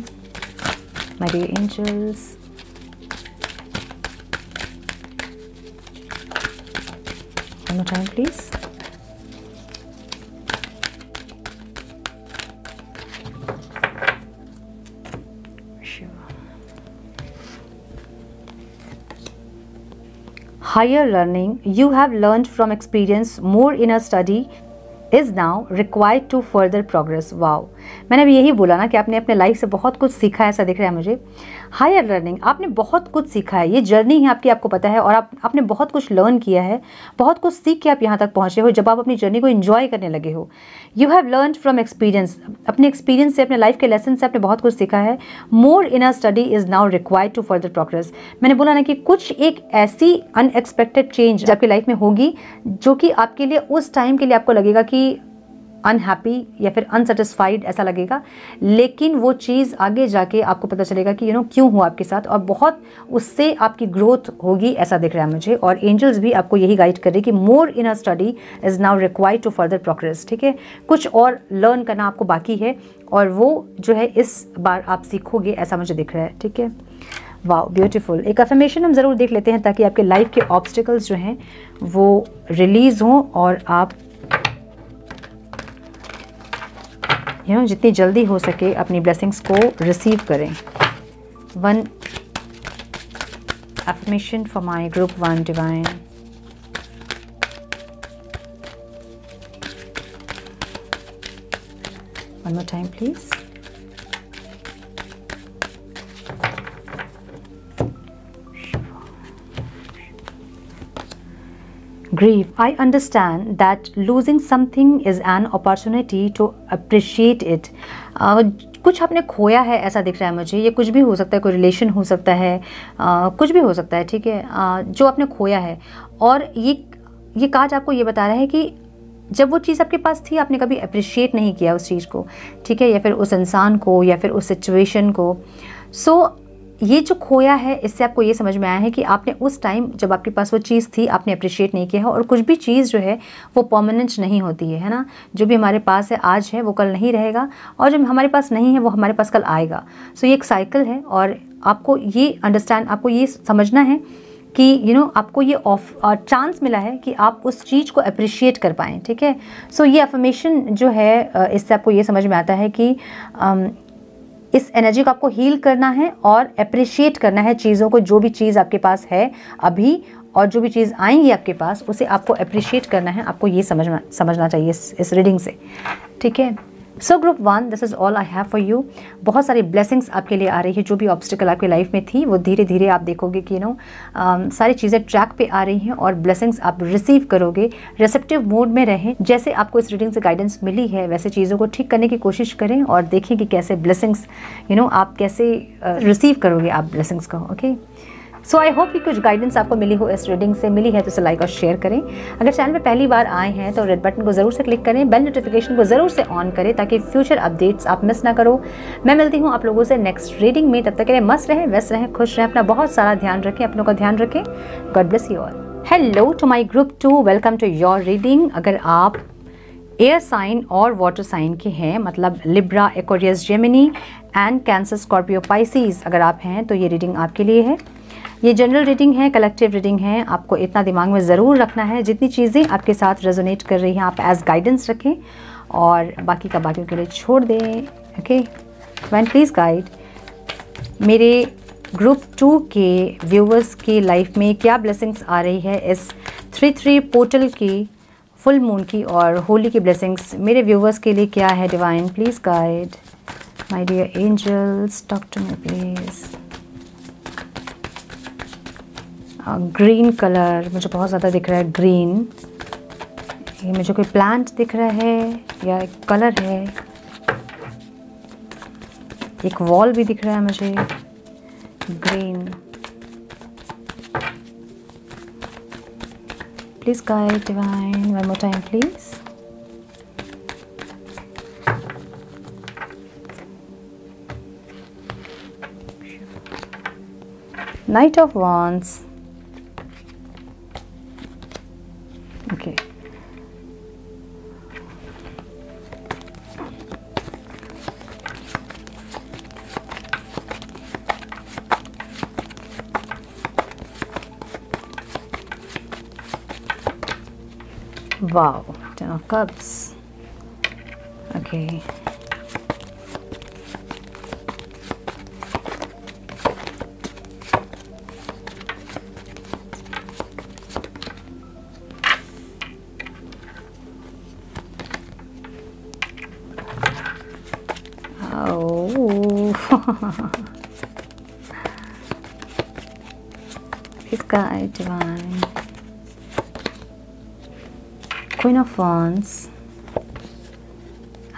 my dear angels. One more time please. Higher learning you have learned from experience, more inner study is now required to further progress. Wow, मैंने भी यही बोला ना कि आपने अपने life से बहुत कुछ सीखा है, ऐसा दिख रहा है मुझे। हायर लर्निंग, आपने बहुत कुछ सीखा है, ये जर्नी है आपकी, आपको पता है, और आपने बहुत कुछ लर्न किया है, बहुत कुछ सीख के आप यहाँ तक पहुँचे हो जब आप अपनी जर्नी को एंजॉय करने लगे हो। You have learn from experience, अपने एक्सपीरियंस से, अपने लाइफ के लेसन से आपने बहुत कुछ सीखा है। More in a study is now required to further progress. मैंने बोला ना कि कुछ एक ऐसी अनएक्सपेक्टेड चेंज आपकी लाइफ में होगी जो कि आपके लिए उस टाइम के लिए आपको लगेगा कि अनहैप्पी या फिर अनसेटिस्फाइड ऐसा लगेगा, लेकिन वो चीज़ आगे जाके आपको पता चलेगा कि क्यों हुआ आपके साथ, और बहुत उससे आपकी ग्रोथ होगी ऐसा दिख रहा है मुझे। और एंजल्स भी आपको यही गाइड कर रही है कि more in a study is now required to further progress. ठीक है, कुछ और लर्न करना आपको बाकी है और वो जो है इस बार आप सीखोगे ऐसा मुझे दिख रहा है। ठीक है, वाओ ब्यूटीफुल। एक अफर्मेशन हम ज़रूर देख लेते हैं ताकि आपके लाइफ के ऑब्स्टिकल्स जो हैं वो रिलीज़ हों और आप जितनी जल्दी हो सके अपनी ब्लेसिंग्स को रिसीव करें। One affirmation for my group 1 divine. One more time please. Grief. I understand that losing something is an opportunity to appreciate it. कुछ आपने खोया है ऐसा दिख रहा है मुझे। ये कुछ भी हो सकता है, कोई रिलेशन हो सकता है, कुछ भी हो सकता है। ठीक है, जो आपने खोया है, और ये कार्ड आपको ये बता रहा है कि जब वो चीज़ आपके पास थी आपने कभी अप्रिशिएट नहीं किया उस चीज़ को। ठीक है, या फिर उस इंसान को या फिर उस सिचुएशन को। सो ये जो खोया है इससे आपको ये समझ में आया है कि आपने उस टाइम जब आपके पास वो चीज़ थी आपने अप्रिशिएट नहीं किया है। और कुछ भी चीज़ जो है वो परमानेंट नहीं होती है ना। जो भी हमारे पास है आज है वो कल नहीं रहेगा, और जो हमारे पास नहीं है वो हमारे पास कल आएगा। सो ये एक साइकिल है, और आपको ये अंडरस्टैंड, आपको ये समझना है कि आपको ये चांस मिला है कि आप उस चीज़ को अप्रिशिएट कर पाएँ। ठीक है, सो ये अफर्मेशन जो है इससे आपको ये समझ में आता है कि इस एनर्जी को आपको हील करना है और अप्रिशिएट करना है चीज़ों को। जो भी चीज़ आपके पास है अभी और जो भी चीज़ आएंगी आपके पास उसे आपको अप्रिशिएट करना है। आपको ये समझना चाहिए इस रीडिंग से। ठीक है, so group 1, this is all I have for you. बहुत सारी ब्लेसिंग्स आपके लिए आ रही है। जो भी ऑब्स्टिकल आपकी लाइफ में थी वो धीरे धीरे आप देखोगे कि सारी चीज़ें ट्रैक पे आ रही हैं और ब्लेसिंग्स आप रिसीव करोगे। रिसेप्टिव मोड में रहें। जैसे आपको इस रीडिंग से गाइडेंस मिली है वैसे चीज़ों को ठीक करने की कोशिश करें और देखें कि कैसे ब्लेसिंग्स आप कैसे रिसीव करोगे आप ब्लेसिंग्स को। ओके, सो आई होप कि कुछ गाइडेंस आपको मिली हो इस रीडिंग से। मिली है तो इसे लाइक और शेयर करें। अगर चैनल में पहली बार आए हैं तो रेड बटन को ज़रूर से क्लिक करें, बेल नोटिफिकेशन को ज़रूर से ऑन करें ताकि फ्यूचर अपडेट्स आप मिस ना करो। मैं मिलती हूँ आप लोगों से नेक्स्ट रीडिंग में। तब तक के लिए मस्त रहें, व्यस्त रहें, खुश रहें, अपना बहुत सारा ध्यान रखें, अपनों का ध्यान रखें। God bless you all. Hello to my group 2, welcome to your reading. अगर आप एयर साइन और वाटर साइन के हैं, मतलब Libra, Aquarius, Gemini and Cancer, Scorpio, Pisces अगर आप हैं तो ये रीडिंग आपके लिए है। ये जनरल रीडिंग है, कलेक्टिव रीडिंग है। आपको इतना दिमाग में ज़रूर रखना है जितनी चीज़ें आपके साथ रेजोनेट कर रही हैं आप एज गाइडेंस रखें और बाकी का बाकियों के लिए छोड़ दें। ओके, व्हेन प्लीज़ गाइड मेरे ग्रुप 2 के व्यूवर्स की लाइफ में क्या ब्लेसिंग्स आ रही है इस 3-3 पोर्टल की, फुल मून की और होली की ब्लेसिंग्स मेरे व्यूवर्स के लिए क्या है। Divine please guide my dear angels, talk to me please. Green colour मुझे बहुत ज़्यादा दिख रहा है, ग्रीन। ये मुझे कोई प्लांट दिख रहा है या एक कलर है, एक वॉल भी दिख रहा है मुझे, green. Please guide divine, one more time please. Night of wands. Okay. Wow, 10 of Cups. Okay. Sky Divine, Queen of Wands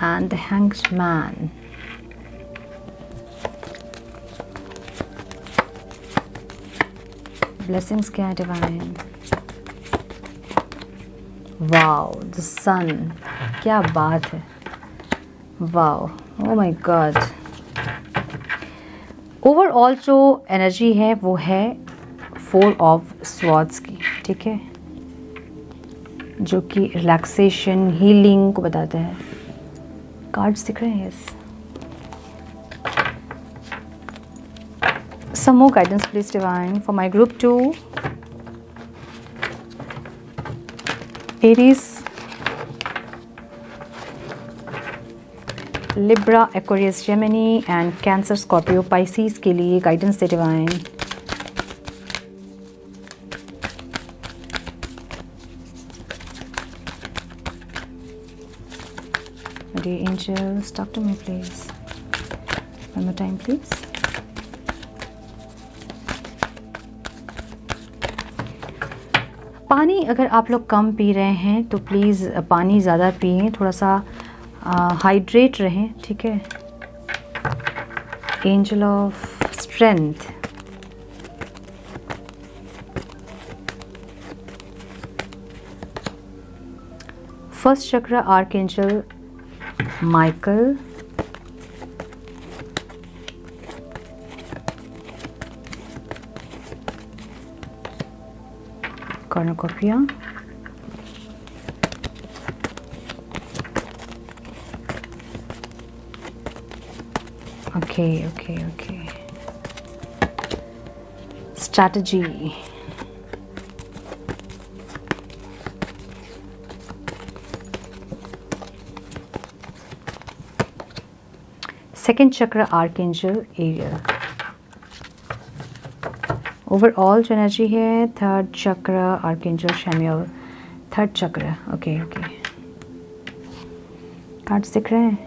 and the Hanged Man. Blessings Sky Divine. Wow, the Sun. क्या बात है. Wow, oh my God. Overall जो energy है वो है 4 of swords की, ठीक है, जो कि रिलैक्सेशन, हीलिंग को बताता है. कार्ड्स दिख रहे हैं. Yes. Some more guidance please divine for my group 2, Aries, Libra, Aquarius, Gemini and Cancer, Scorpio, Pisces के लिए गाइडेंस दे divine. Dear angels, talk to me please. One more time please. पानी अगर आप लोग कम पी रहे हैं तो प्लीज़ पानी ज़्यादा पिएं, थोड़ा सा हाइड्रेट रहें, ठीक है. एंजल ऑफ स्ट्रेंथ, फर्स्ट चक्र archangel Michael, cornucopia, okay. Strategy. Second chakra archangel Ariel. Overall जो एनर्जी है थर्ड चक्र आर्कएंजल शैम्यूएल, थर्ड चक्र. ओके. कार्ड्स दिख रहे हैं.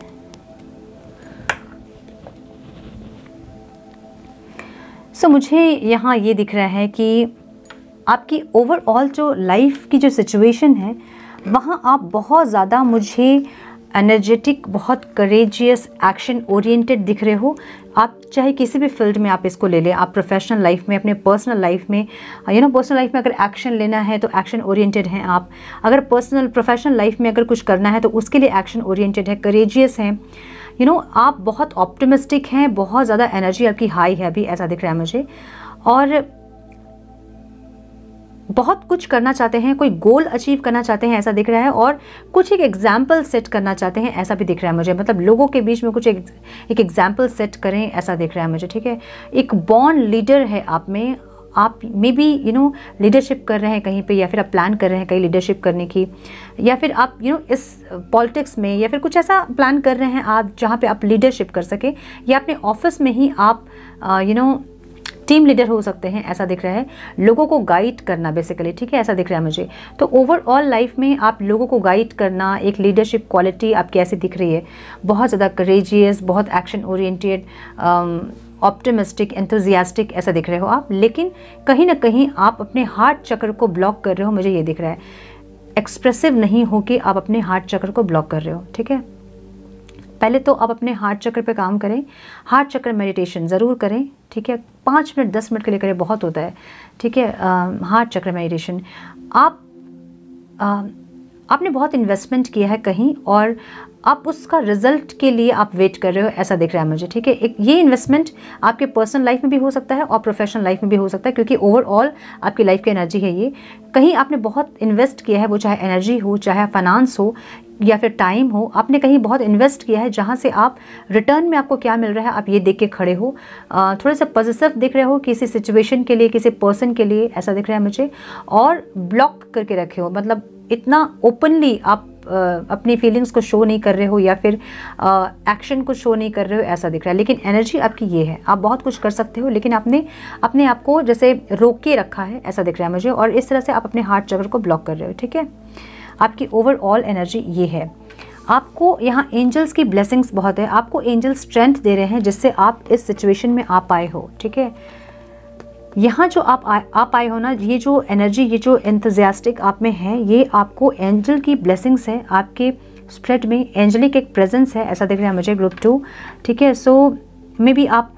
सो मुझे यहाँ ये दिख रहा है कि आपकी ओवरऑल जो लाइफ की जो सिचुएशन है वहाँ आप बहुत ज़्यादा मुझे एनर्जेटिक, बहुत करेजियस, एक्शन ओरिएंटेड दिख रहे हो. आप चाहे किसी भी फील्ड में आप इसको ले लें, आप प्रोफेशनल लाइफ में, अपने पर्सनल लाइफ में, पर्सनल लाइफ में अगर एक्शन लेना है तो एक्शन ओरिएंटेड हैं आप. अगर प्रोफेशनल लाइफ में अगर कुछ करना है तो उसके लिए एक्शन ओरिएंटेड है, करेजियस हैं. आप बहुत ऑप्टिमिस्टिक हैं, बहुत ज़्यादा एनर्जी आपकी हाई है अभी, ऐसा दिख रहा है मुझे. और बहुत कुछ करना चाहते हैं, कोई गोल अचीव करना चाहते हैं, ऐसा दिख रहा है. और कुछ एक एग्जाम्पल सेट करना चाहते हैं, ऐसा भी दिख रहा है मुझे. मतलब लोगों के बीच में कुछ एक एग्जाम्पल सेट करें, ऐसा दिख रहा है मुझे, ठीक है. एक बॉर्न लीडर है आप में. आप मे बी लीडरशिप कर रहे हैं कहीं पे, या फिर आप प्लान कर रहे हैं कहीं लीडरशिप करने की, या फिर आप इस पॉलिटिक्स में, या फिर कुछ ऐसा प्लान कर रहे हैं आप जहाँ पे आप लीडरशिप कर सके, या अपने ऑफिस में ही आप टीम लीडर हो सकते हैं, ऐसा दिख रहा है. लोगों को गाइड करना बेसिकली, ठीक है, ऐसा दिख रहा है मुझे. तो ओवरऑल लाइफ में आप लोगों को गाइड करना, एक लीडरशिप क्वालिटी आपकी ऐसी दिख रही है. बहुत ज़्यादा करेजियस, बहुत एक्शन ओरिएंटेड, ऑप्टिमिस्टिक, एंथुजियास्टिक, ऐसा दिख रहे हो आप. लेकिन कहीं ना कहीं आप अपने हार्ट चक्र को ब्लॉक कर रहे हो, मुझे ये दिख रहा है. एक्सप्रेसिव नहीं हो कि आप अपने हार्ट चक्र को ब्लॉक कर रहे हो, ठीक है. पहले तो आप अपने हार्ट चक्र पे काम करें, हार्ट चक्र मेडिटेशन ज़रूर करें, ठीक है. 5 मिनट 10 मिनट के लिए करें, बहुत होता है, ठीक है. हार्ट चक्र मेडिटेशन. आपने बहुत इन्वेस्टमेंट किया है कहीं और आप उसका रिजल्ट के लिए आप वेट कर रहे हो, ऐसा दिख रहा है मुझे, ठीक है. ये इन्वेस्टमेंट आपके पर्सनल लाइफ में भी हो सकता है और प्रोफेशनल लाइफ में भी हो सकता है, क्योंकि ओवरऑल आपकी लाइफ की एनर्जी है ये. कहीं आपने बहुत इन्वेस्ट किया है, वो चाहे एनर्जी हो, चाहे फाइनेंस हो, या फिर टाइम हो. आपने कहीं बहुत इन्वेस्ट किया है जहाँ से आप रिटर्न में आपको क्या मिल रहा है आप ये देख के खड़े हो. थोड़े से पॉजिटिव दिख रहे हो किसी सिचुएशन के लिए, किसी पर्सन के लिए, ऐसा दिख रहा है मुझे. और ब्लॉक करके रखे हो, मतलब इतना ओपनली आप अपनी फीलिंग्स को शो नहीं कर रहे हो, या फिर एक्शन को शो नहीं कर रहे हो, ऐसा दिख रहा है. लेकिन एनर्जी आपकी ये है, आप बहुत कुछ कर सकते हो, लेकिन आपने अपने आप को जैसे रोके रखा है, ऐसा दिख रहा है मुझे. और इस तरह से आप अपने हार्ट चक्र को ब्लॉक कर रहे हो, ठीक है. आपकी ओवरऑल एनर्जी ये है. आपको यहाँ एंजल्स की ब्लेसिंग्स बहुत है, आपको एंजल स्ट्रेंथ दे रहे हैं जिससे आप इस सिचुएशन में आ पाए हो, ठीक है. यहाँ जो आप आए हो ना, ये जो एनर्जी, ये जो एंथुजियास्टिक आप में है, ये आपको एंजल की ब्लेसिंग्स है, आपके स्प्रेड में एंजलिक एक प्रेजेंस है, ऐसा दिख रहा है मुझे ग्रुप 2, ठीक है। सो मे बी आप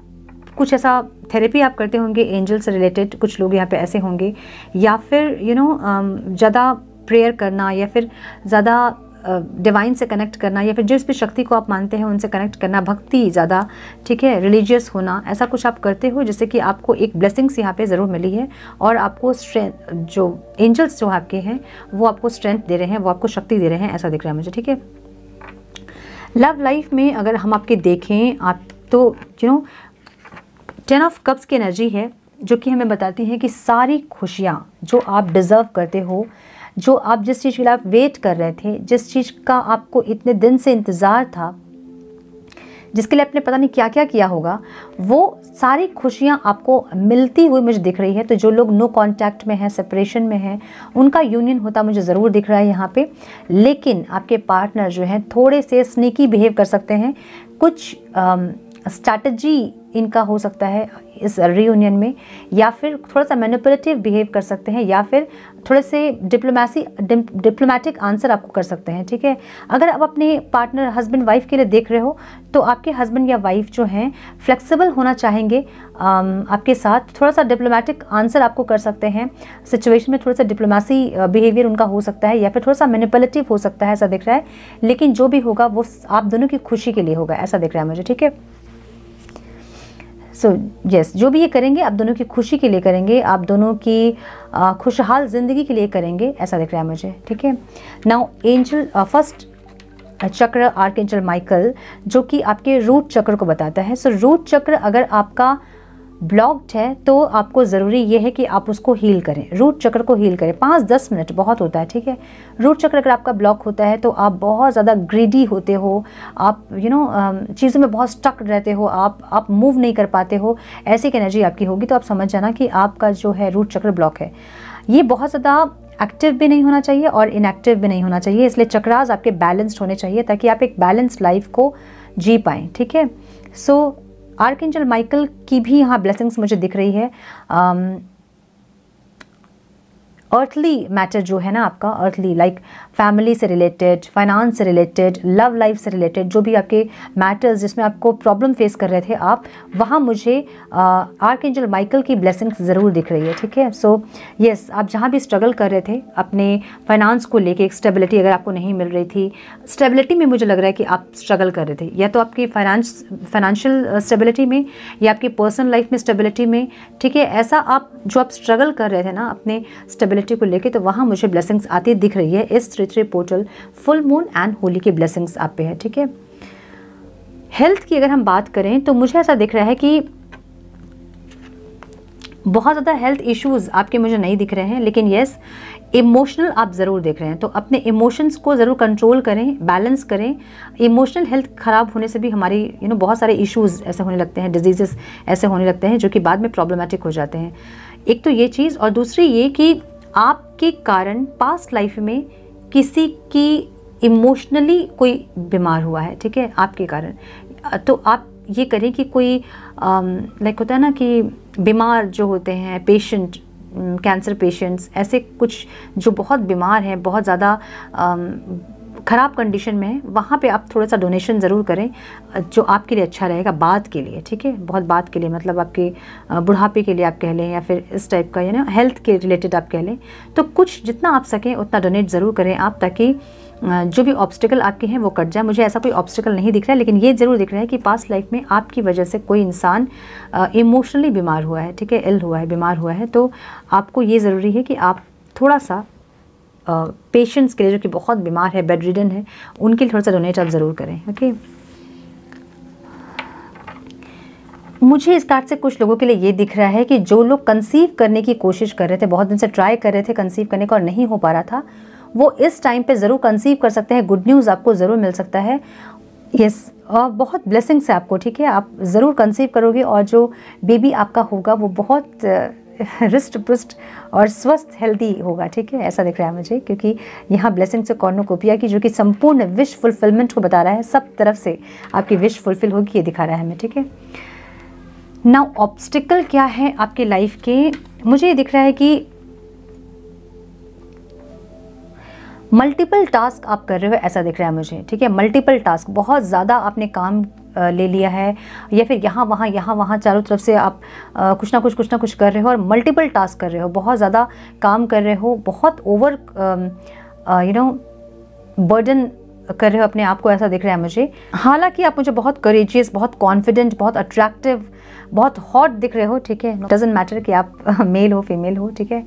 कुछ ऐसा थेरेपी आप करते होंगे एंजल से रिलेटेड, कुछ लोग यहाँ पे ऐसे होंगे, या फिर ज़्यादा प्रेयर करना, या फिर ज़्यादा डिवाइन से कनेक्ट करना, या फिर जिस भी शक्ति को आप मानते हैं उनसे कनेक्ट करना, भक्ति ज़्यादा, ठीक है, रिलीजियस होना, ऐसा कुछ आप करते हो जिससे कि आपको एक ब्लेसिंग्स यहाँ पे ज़रूर मिली है, और आपको स्ट्रेंथ, जो एंजल्स जो आपके हैं वो आपको स्ट्रेंथ दे रहे हैं, वो आपको शक्ति दे रहे हैं, ऐसा दिख रहा है मुझे, ठीक है। लव लाइफ में अगर हम आपके देखें, आप तो 10 ऑफ कप्स की एनर्जी है, जो कि हमें बताती है कि सारी खुशियाँ जो आप डिज़र्व करते हो, जो आप जिस चीज़ के लिए आप वेट कर रहे थे, जिस चीज़ का आपको इतने दिन से इंतज़ार था, जिसके लिए आपने पता नहीं क्या क्या किया होगा, वो सारी खुशियाँ आपको मिलती हुई मुझे दिख रही है। तो जो लोग नो कांटेक्ट में हैं, सेपरेशन में हैं, उनका यूनियन होता मुझे ज़रूर दिख रहा है यहाँ पे। लेकिन आपके पार्टनर जो हैं थोड़े से स्नीकी बिहेव कर सकते हैं, कुछ स्ट्रैटेजी इनका हो सकता है इस रियूनियन में, या फिर थोड़ा सा मैनिपुलेटिव बिहेव कर सकते हैं, या फिर थोड़े से डिप्लोमेटिक आंसर आपको कर सकते हैं, ठीक है। अगर आप अपने पार्टनर हस्बैंड वाइफ के लिए देख रहे हो, तो आपके हस्बैंड या वाइफ जो हैं फ्लेक्सिबल होना चाहेंगे आपके साथ, थोड़ा सा डिप्लोमेटिक आंसर आपको कर सकते हैं सिचुएशन में, थोड़ा सा डिप्लोमेसी बिहेवियर उनका हो सकता है, या फिर थोड़ा सा मैनिपुलेटिव हो सकता है, ऐसा दिख रहा है। लेकिन जो भी होगा वो आप दोनों की खुशी के लिए होगा, ऐसा दिख रहा है मुझे, ठीक है। सो यस, जो भी ये करेंगे आप दोनों की खुशी के लिए करेंगे, आप दोनों की खुशहाल ज़िंदगी के लिए करेंगे, ऐसा दिख रहा है मुझे, ठीक है। नाउ एंजल फर्स्ट चक्र आर्कएंजल माइकल, जो कि आपके रूट चक्र को बताता है। सो रूट चक्र अगर आपका ब्लॉक्ड है तो आपको ज़रूरी ये है कि आप उसको हील करें, रूट चक्र को हील करें। 5-10 मिनट बहुत होता है, ठीक है। रूट चक्र अगर आपका ब्लॉक होता है तो आप बहुत ज़्यादा ग्रीडी होते हो, आप चीज़ों में बहुत स्टक रहते हो, आप मूव नहीं कर पाते हो, ऐसी एक एनर्जी आपकी होगी। तो आप समझ जाना कि आपका जो है रूट चक्र ब्लॉक है। ये बहुत ज़्यादा एक्टिव भी नहीं होना चाहिए और इनएक्टिव भी नहीं होना चाहिए, इसलिए चक्रास आपके बैलेंस्ड होने चाहिए ताकि आप एक बैलेंस्ड लाइफ को जी पाएँ, ठीक है। सो आर्कएंजल माइकल की भी यहाँ ब्लेसिंग्स मुझे दिख रही है। अर्थली मैटर जो है ना आपका, अर्थली लाइक फैमिली से रिलेटेड, फाइनेंस से रिलेटेड, लव लाइफ से रिलेटेड, जो भी आपके मैटर्स जिसमें आपको प्रॉब्लम फेस कर रहे थे आप, वहाँ मुझे आर्कएंजल माइकल की ब्लेसिंग्स ज़रूर दिख रही है, ठीक है। सो यस, आप जहाँ भी स्ट्रगल कर रहे थे अपने फाइनेंस को लेके, एक स्टेबिलिटी अगर आपको नहीं मिल रही थी, स्टेबिलिटी में मुझे लग रहा है कि आप स्ट्रगल कर रहे थे, या तो आपकी फाइनेंशियल स्टेबिलिटी में या आपकी पर्सनल लाइफ में स्टेबिलिटी में, ठीक है। ऐसा आप स्ट्रगल कर रहे थे ना अपने स्टेबिलिटी को लेके, तो वहाँ मुझे ब्लेसिंग्स आती दिख रही है। इस 3 portal, full moon and Holi की ब्लेसिंग्स आप पे है, ठीक है। हेल्थ की अगर हम बात करें तो मुझे ऐसा दिख रहा है कि बहुत ज़्यादा हेल्थ इश्यूज आपके मुझे नहीं दिख रहे हैं, लेकिन यस, इमोशनल आप ज़रूर देख रहे हैं। तो अपने इमोशंस को ज़रूर कंट्रोल करें, बैलेंस करें। इमोशनल हेल्थ ख़राब होने से भी हमारी बहुत सारे इश्यूज ऐसे होने लगते हैं, डिजीजेस ऐसे होने लगते हैं जो कि बाद में प्रॉब्लमेटिक हो जाते हैं। एक तो ये चीज़, और दूसरी ये कि आपके कारण पास्ट लाइफ में किसी की इमोशनली कोई बीमार हुआ है, ठीक है, आपके कारण। तो आप ये करें कि कोई लाइक होता है ना कि बीमार जो होते हैं पेशेंट, कैंसर पेशेंट्स, ऐसे कुछ जो बहुत बीमार हैं, बहुत ज़्यादा ख़राब कंडीशन में है, वहाँ पे आप थोड़ा सा डोनेशन ज़रूर करें, जो आपके लिए अच्छा रहेगा बाद के लिए, ठीक है। बहुत बाद के लिए मतलब आपके बुढ़ापे के लिए आप कह लें, या फिर इस टाइप का हेल्थ के रिलेटेड आप कह लें। तो कुछ जितना आप सकें उतना डोनेट ज़रूर करें आप, ताकि जो भी ऑब्स्टिकल आपके हैं वो कट जाए। मुझे ऐसा कोई ऑब्स्टिकल नहीं दिख रहा है, लेकिन ये ज़रूर दिख रहा है कि पास्ट लाइफ में आपकी वजह से कोई इंसान इमोशनली बीमार हुआ है, ठीक है, इल हुआ है, बीमार हुआ है। तो आपको ये ज़रूरी है कि आप थोड़ा सा पेशेंट्स के लिए जो कि बहुत बीमार है, बेड रिडन है, उनके लिए थोड़ा सा डोनेट आप ज़रूर करें, ओके। मुझे इस कार्ड से कुछ लोगों के लिए ये दिख रहा है कि जो लोग कंसीव करने की कोशिश कर रहे थे, बहुत दिन से ट्राई कर रहे थे कंसीव करने का और नहीं हो पा रहा था, वो इस टाइम पे ज़रूर कंसीव कर सकते हैं। गुड न्यूज़ आपको ज़रूर मिल सकता है, यस, बहुत ब्लेसिंग्स है आपको, ठीक है। आप ज़रूर कंसीव करोगे और जो बेबी आपका होगा वो बहुत रिस्ट पुष्ट और स्वस्थ हेल्दी होगा, ठीक है, ऐसा दिख रहा है मुझे, क्योंकि यहाँ ब्लेसिंग से कॉर्नोकोपिया की, जो कि संपूर्ण विश फुलफिलमेंट को बता रहा है, सब तरफ से आपकी विश फुलफिल होगी, ये दिखा रहा है हमें, ठीक है। नाउ ऑब्स्टिकल क्या है आपके लाइफ के, मुझे ये दिख रहा है कि मल्टीपल टास्क आप कर रहे हो, ऐसा दिख रहा है मुझे, ठीक है। मल्टीपल टास्क, बहुत ज़्यादा आपने काम ले लिया है, या फिर यहाँ वहाँ चारों तरफ से आप कुछ ना कुछ कर रहे हो और मल्टीपल टास्क कर रहे हो, बहुत ज़्यादा काम कर रहे हो, बहुत ओवर बर्डन कर रहे हो अपने आप को, ऐसा दिख रहा है मुझे। हालांकि आप मुझे बहुत करेजियस, बहुत कॉन्फिडेंट, बहुत अट्रैक्टिव, बहुत हॉट दिख रहे हो, ठीक है। डजंट मैटर कि आप मेल हो फीमेल हो, ठीक है।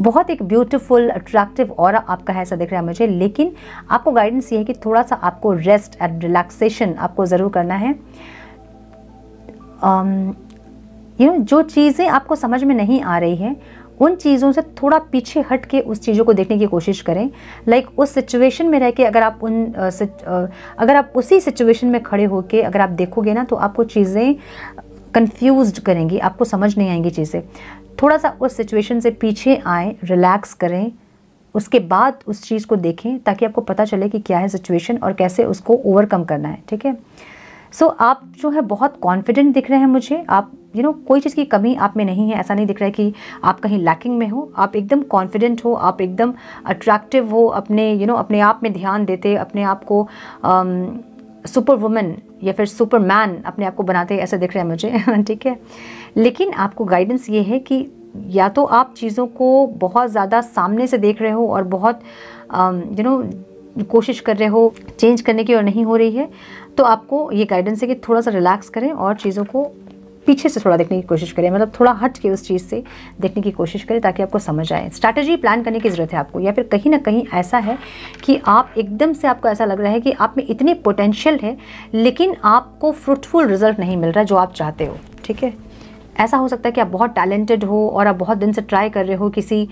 बहुत एक ब्यूटीफुल अट्रैक्टिव ऑरा आपका है, ऐसा दिख रहा है मुझे। लेकिन आपको गाइडेंस ये है कि थोड़ा सा आपको रेस्ट एंड रिलैक्सेशन आपको ज़रूर करना है। जो चीज़ें आपको समझ में नहीं आ रही है, उन चीज़ों से थोड़ा पीछे हट के उस चीज़ों को देखने की कोशिश करें। लाइक उस सिचुएशन में रह के अगर आप उसी सिचुएशन में खड़े होके अगर आप देखोगे ना, तो आपको चीज़ें कंफ्यूज्ड करेंगी, आपको समझ नहीं आएंगी चीज़ें। थोड़ा सा उस सिचुएशन से पीछे आएँ, रिलैक्स करें, उसके बाद उस चीज़ को देखें, ताकि आपको पता चले कि क्या है सिचुएशन और कैसे उसको ओवरकम करना है, ठीक है। सो आप जो है बहुत कॉन्फिडेंट दिख रहे हैं मुझे। आप कोई चीज़ की कमी आप में नहीं है, ऐसा नहीं दिख रहा है कि आप कहीं लैकिंग में हो। आप एकदम कॉन्फिडेंट हो, आप एकदम अट्रैक्टिव हो, अपने आप में ध्यान देते, अपने आप को सुपर वुमन या फिर सुपरमैन अपने आप को बनाते, ऐसा दिख रहा है मुझे ठीक है। लेकिन आपको गाइडेंस ये है कि या तो आप चीज़ों को बहुत ज़्यादा सामने से देख रहे हो और बहुत कोशिश कर रहे हो चेंज करने की और नहीं हो रही है, तो आपको ये गाइडेंस है कि थोड़ा सा रिलैक्स करें और चीज़ों को पीछे से थोड़ा देखने की कोशिश करें, मतलब थोड़ा हट के उस चीज़ से देखने की कोशिश करें ताकि आपको समझ आए। स्ट्रैटेजी प्लान करने की ज़रूरत है आपको, या फिर कहीं ना कहीं ऐसा है कि आप एकदम से आपको ऐसा लग रहा है कि आप में इतनी पोटेंशियल है लेकिन आपको फ्रूटफुल रिजल्ट नहीं मिल रहा है जो आप चाहते हो, ठीक है। ऐसा हो सकता है कि आप बहुत टैलेंटेड हो और आप बहुत दिन से ट्राई कर रहे हो किसी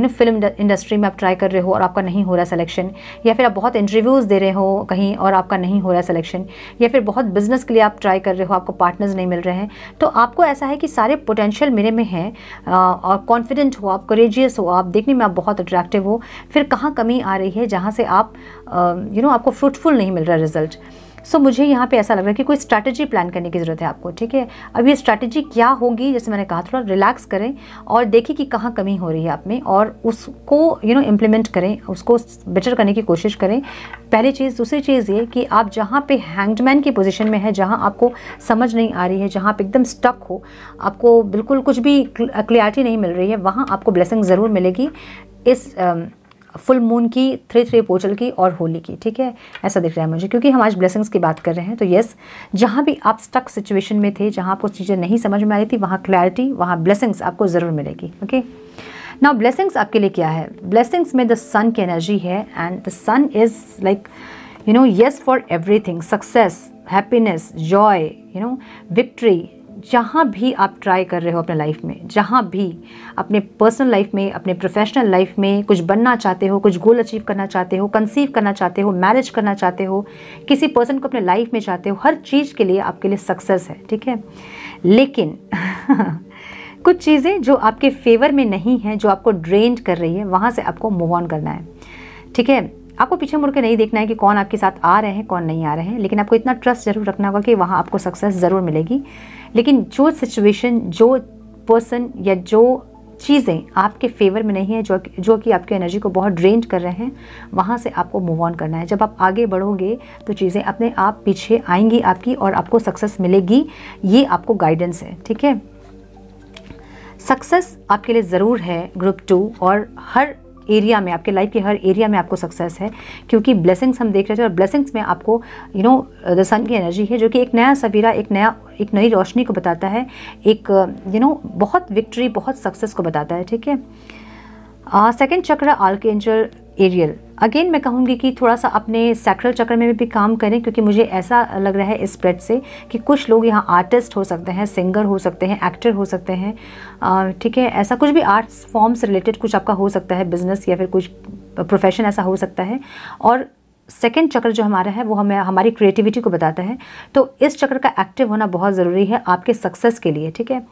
फिल्म इंडस्ट्री में आप ट्राई कर रहे हो और आपका नहीं हो रहा सिलेक्शन, या फिर आप बहुत इंटरव्यूज़ दे रहे हो कहीं और आपका नहीं हो रहा सिलेक्शन, या फिर बहुत बिजनेस के लिए आप ट्राई कर रहे हो, आपको पार्टनर्स नहीं मिल रहे हैं। तो आपको ऐसा है कि सारे पोटेंशियल मेरे में है और कॉन्फिडेंट हो, आप करेजियस हो, आप देखने में आप बहुत अट्रैक्टिव हो, फिर कहाँ कमी आ रही है जहाँ से आप आपको फ्रूटफुल नहीं मिल रहा रिजल्ट। सो मुझे यहाँ पे ऐसा लग रहा है कि कोई स्ट्रैटेजी प्लान करने की ज़रूरत है आपको, ठीक है। अब ये स्ट्रैटेजी क्या होगी, जैसे मैंने कहा थोड़ा रिलैक्स करें और देखिए कि कहाँ कमी हो रही है आप में और उसको इम्प्लीमेंट करें, उसको बेटर करने की कोशिश करें, पहली चीज़। दूसरी चीज़ ये कि आप जहाँ पे हैंगमैन की पोजीशन में है, जहाँ आपको समझ नहीं आ रही है, जहाँ आप एकदम स्टक हो, आपको बिल्कुल कुछ भी क्लियरिटी नहीं मिल रही है, वहाँ आपको ब्लेसिंग ज़रूर मिलेगी इस फुल मून की, 3 पोर्टल की और होली की, ठीक है। ऐसा दिख रहा है मुझे, क्योंकि हम आज ब्लेसिंग्स की बात कर रहे हैं। तो यस, जहाँ भी आप स्टक सिचुएशन में थे, जहाँ आपको चीज़ें नहीं समझ में आ रही थी, वहाँ क्लैरिटी, वहाँ ब्लेसिंग्स आपको ज़रूर मिलेगी। ओके, नाउ ब्लेसिंग्स आपके लिए क्या है? ब्लेसिंग्स में द सन की एनर्जी है and the sun is like yes for everything, success, happiness, joy, victory. जहाँ भी आप ट्राई कर रहे हो अपने लाइफ में, जहाँ भी अपने पर्सनल लाइफ में, अपने प्रोफेशनल लाइफ में कुछ बनना चाहते हो, कुछ गोल अचीव करना चाहते हो, कंसीव करना चाहते हो, मैरिज करना चाहते हो, किसी पर्सन को अपने लाइफ में चाहते हो, हर चीज़ के लिए आपके लिए सक्सेस है, ठीक है। लेकिन कुछ चीज़ें जो आपके फेवर में नहीं हैं, जो आपको ड्रेन कर रही है, वहाँ से आपको मूव ऑन करना है, ठीक है। आपको पीछे मुड़ के नहीं देखना है कि कौन आपके साथ आ रहे हैं, कौन नहीं आ रहे हैं, लेकिन आपको इतना ट्रस्ट जरूर रखना होगा कि वहाँ आपको सक्सेस ज़रूर मिलेगी। लेकिन जो सिचुएशन, जो पर्सन या जो चीज़ें आपके फेवर में नहीं है, जो कि आपकी एनर्जी को बहुत ड्रेन कर रहे हैं, वहाँ से आपको मूव ऑन करना है। जब आप आगे बढ़ोगे तो चीज़ें अपने आप पीछे आएंगी आपकी और आपको सक्सेस मिलेगी। ये आपको गाइडेंस है, ठीक है। सक्सेस आपके लिए ज़रूर है ग्रुप 2, और हर एरिया में, आपके लाइफ के हर एरिया में आपको सक्सेस है, क्योंकि ब्लेसिंग्स हम देख रहे थे और ब्लेसिंग्स में आपको द सन की एनर्जी है, जो कि एक नया सवेरा, एक नई रोशनी को बताता है, एक बहुत विक्ट्री, बहुत सक्सेस को बताता है, ठीक है। सेकंड चक्र आर्कएंजल एरियल। अगेन मैं कहूँगी कि थोड़ा सा अपने सैक्रल चक्र में भी काम करें, क्योंकि मुझे ऐसा लग रहा है इस स्प्रेड से कि कुछ लोग यहाँ आर्टिस्ट हो सकते हैं, सिंगर हो सकते हैं, एक्टर हो सकते हैं, ठीक है। ऐसा कुछ भी आर्ट्स फॉर्म से रिलेटेड कुछ आपका हो सकता है, बिजनेस या फिर कुछ प्रोफेशन ऐसा हो सकता है। और सेकंड चक्र जो हमारा है वो हमें हमारी क्रिएटिविटी को बताता है, तो इस चक्र का एक्टिव होना बहुत ज़रूरी है आपके सक्सेस के लिए, ठीक है।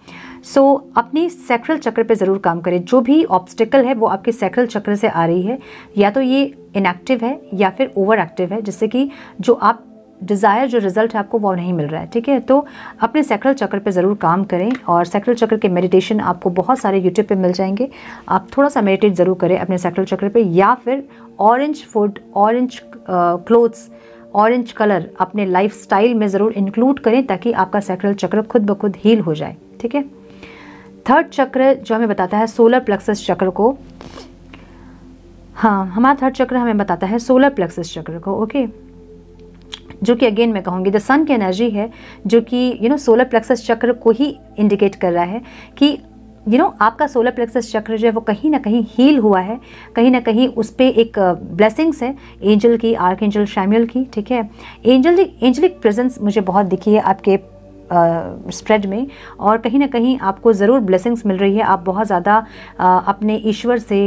सो अपनी सैक्रल चक्र पे ज़रूर काम करें। जो भी ऑब्स्टिकल है वो आपके सैक्रल चक्र से आ रही है, या तो ये इनएक्टिव है या फिर ओवर एक्टिव है, जिससे कि जो आप डिज़ायर जो रिजल्ट है आपको वो नहीं मिल रहा है, ठीक है। तो अपने सैक्रल चक्र पे ज़रूर काम करें, और सैक्रल चक्र के मेडिटेशन आपको बहुत सारे यूट्यूब पे मिल जाएंगे। आप थोड़ा सा मेडिटेट ज़रूर करें अपने सैक्रल चक्र पे, या फिर orange food, orange clothes, orange colour अपने लाइफ स्टाइल में ज़रूर इंक्लूड करें, ताकि आपका सैक्रल चक्र खुद ब खुद हील हो जाए, ठीक है। थर्ड चक्र जो हमें बताता है सोलर प्लेक्सस चक्र को, हाँ, हमारा थर्ड चक्र हमें बताता है सोलर प्लेक्सस चक्र को, ओके, जो कि अगेन मैं कहूँगी द सन की एनर्जी है, जो कि सोलर प्लेक्सस चक्र को ही इंडिकेट कर रहा है कि आपका सोलर प्लेक्सस चक्र जो है वो कहीं ना कहीं हील हुआ है, कहीं ना कहीं उस पर एक ब्लेसिंग्स है एंजल की, आर्क एंजल शैम्यूल की, ठीक है। एंजलिक प्रेजेंस मुझे बहुत दिखी है आपके स्प्रेड में, और कहीं ना कहीं आपको ज़रूर ब्लेसिंग्स मिल रही है। आप बहुत ज़्यादा अपने ईश्वर से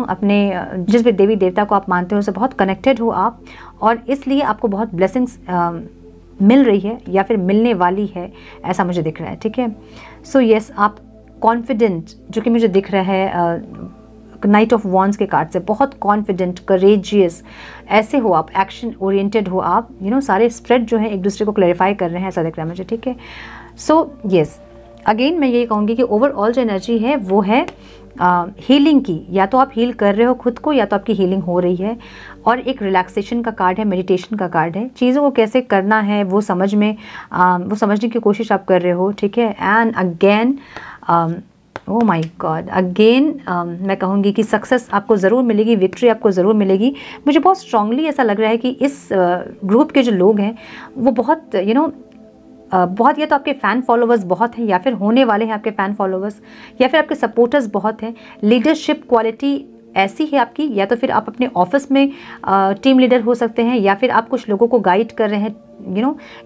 अपने जिस भी देवी देवता को आप मानते हो उससे बहुत कनेक्टेड हो आप, और इसलिए आपको बहुत ब्लेसिंग्स मिल रही है या फिर मिलने वाली है, ऐसा मुझे दिख रहा है, ठीक है। सो यस, आप कॉन्फिडेंट, जो कि मुझे दिख रहा है नाइट ऑफ वॉन्ड्स के कार्ड से, बहुत कॉन्फिडेंट, करेजियस ऐसे हो आप, एक्शन ओरिएंटेड हो आप, सारे स्प्रेड जो है एक दूसरे को क्लैरिफाई कर रहे हैं, ऐसा दिख रहा है मुझे, ठीक है। सो यस, अगेन मैं ये कहूँगी कि ओवरऑल जो एनर्जी है वो है हीलिंग की, या तो आप हील कर रहे हो खुद को, या तो आपकी हीलिंग हो रही है, और एक रिलैक्सेशन का कार्ड है, मेडिटेशन का कार्ड है, चीज़ों को कैसे करना है वो समझने की कोशिश आप कर रहे हो, ठीक है। And again oh my God, again मैं कहूँगी कि सक्सेस आपको ज़रूर मिलेगी, विक्ट्री आपको ज़रूर मिलेगी। मुझे बहुत स्ट्रांगली ऐसा लग रहा है कि इस ग्रुप के जो लोग हैं वो बहुत बहुत, या तो आपके फ़ैन फॉलोवर्स बहुत हैं, या फिर होने वाले हैं आपके फ़ैन फॉलोवर्स, या फिर आपके सपोर्टर्स बहुत हैं। लीडरशिप क्वालिटी ऐसी है आपकी, या तो फिर आप अपने ऑफिस में टीम लीडर हो सकते हैं, या फिर आप कुछ लोगों को गाइड कर रहे हैं,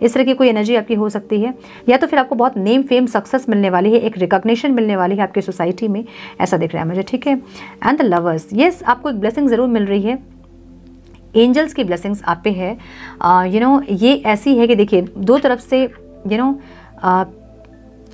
इस तरह की कोई एनर्जी आपकी हो सकती है, या तो फिर आपको बहुत नेम फेम सक्सेस मिलने वाली है, एक रिकॉग्निशन मिलने वाली है आपकी सोसाइटी में, ऐसा दिख रहा है मुझे, ठीक है। एंड द लवर्स, यस, आपको एक ब्लेसिंग ज़रूर मिल रही है, एंजल्स की ब्लेसिंग्स आप पे है। ये ऐसी है कि देखिए दो तरफ से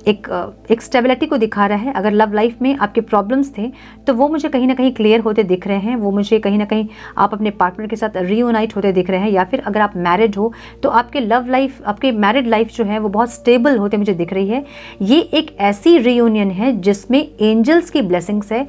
एक स्टेबिलिटी को दिखा रहा है। अगर लव लाइफ में आपके प्रॉब्लम्स थे तो वो मुझे कहीं ना कहीं क्लियर होते दिख रहे हैं, वो मुझे कहीं ना कहीं आप अपने पार्टनर के साथ रीयूनाइट होते दिख रहे हैं, या फिर अगर आप मैरिड हो तो आपके लव लाइफ, आपके मैरिड लाइफ जो है वो बहुत स्टेबल होते मुझे दिख रही है। ये एक ऐसी रीयूनियन है जिसमें एंजल्स की ब्लेसिंग्स है,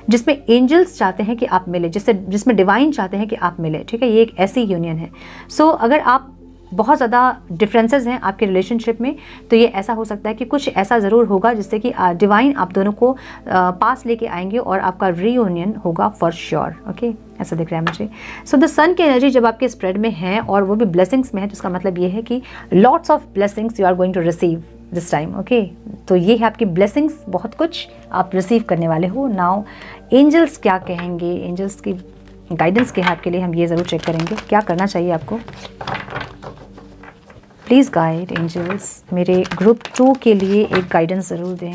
जिसमें एंजल्स चाहते हैं कि आप मिले, जिसमें डिवाइन चाहते हैं कि आप मिले, ठीक है। ये एक ऐसी यूनियन है। सो अगर आप बहुत ज़्यादा डिफरेंसेस हैं आपके रिलेशनशिप में, तो ये ऐसा हो सकता है कि कुछ ऐसा ज़रूर होगा जिससे कि डिवाइन आप दोनों को पास लेके आएंगे और आपका रीयूनियन होगा फॉर श्योर, ओके, ऐसा दिख रहा है मुझे। सो द सन की एनर्जी जब आपके स्प्रेड में है और वो भी ब्लेसिंग्स में है, तो इसका मतलब ये है कि lots of blessings you are going to receive this time, okay. तो ये है आपकी ब्लेसिंग्स, बहुत कुछ आप रिसीव करने वाले हो। नाउ एंजल्स क्या कहेंगे, एंजल्स की गाइडेंस क्या है आपके लिए, हम ये ज़रूर चेक करेंगे क्या करना चाहिए आपको। प्लीज़ गाइड एंजल्स, मेरे ग्रुप 2 के लिए एक गाइडेंस ज़रूर दें।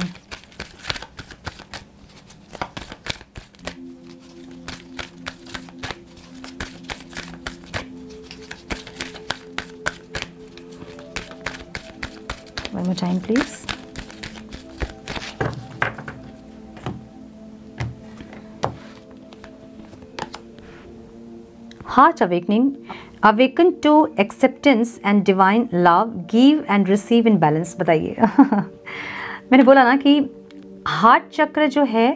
One more time, please. Heart awakening. Awaken to acceptance and divine love, give and receive in balance। बताइए मैंने बोला ना कि हार्ट चक्र जो है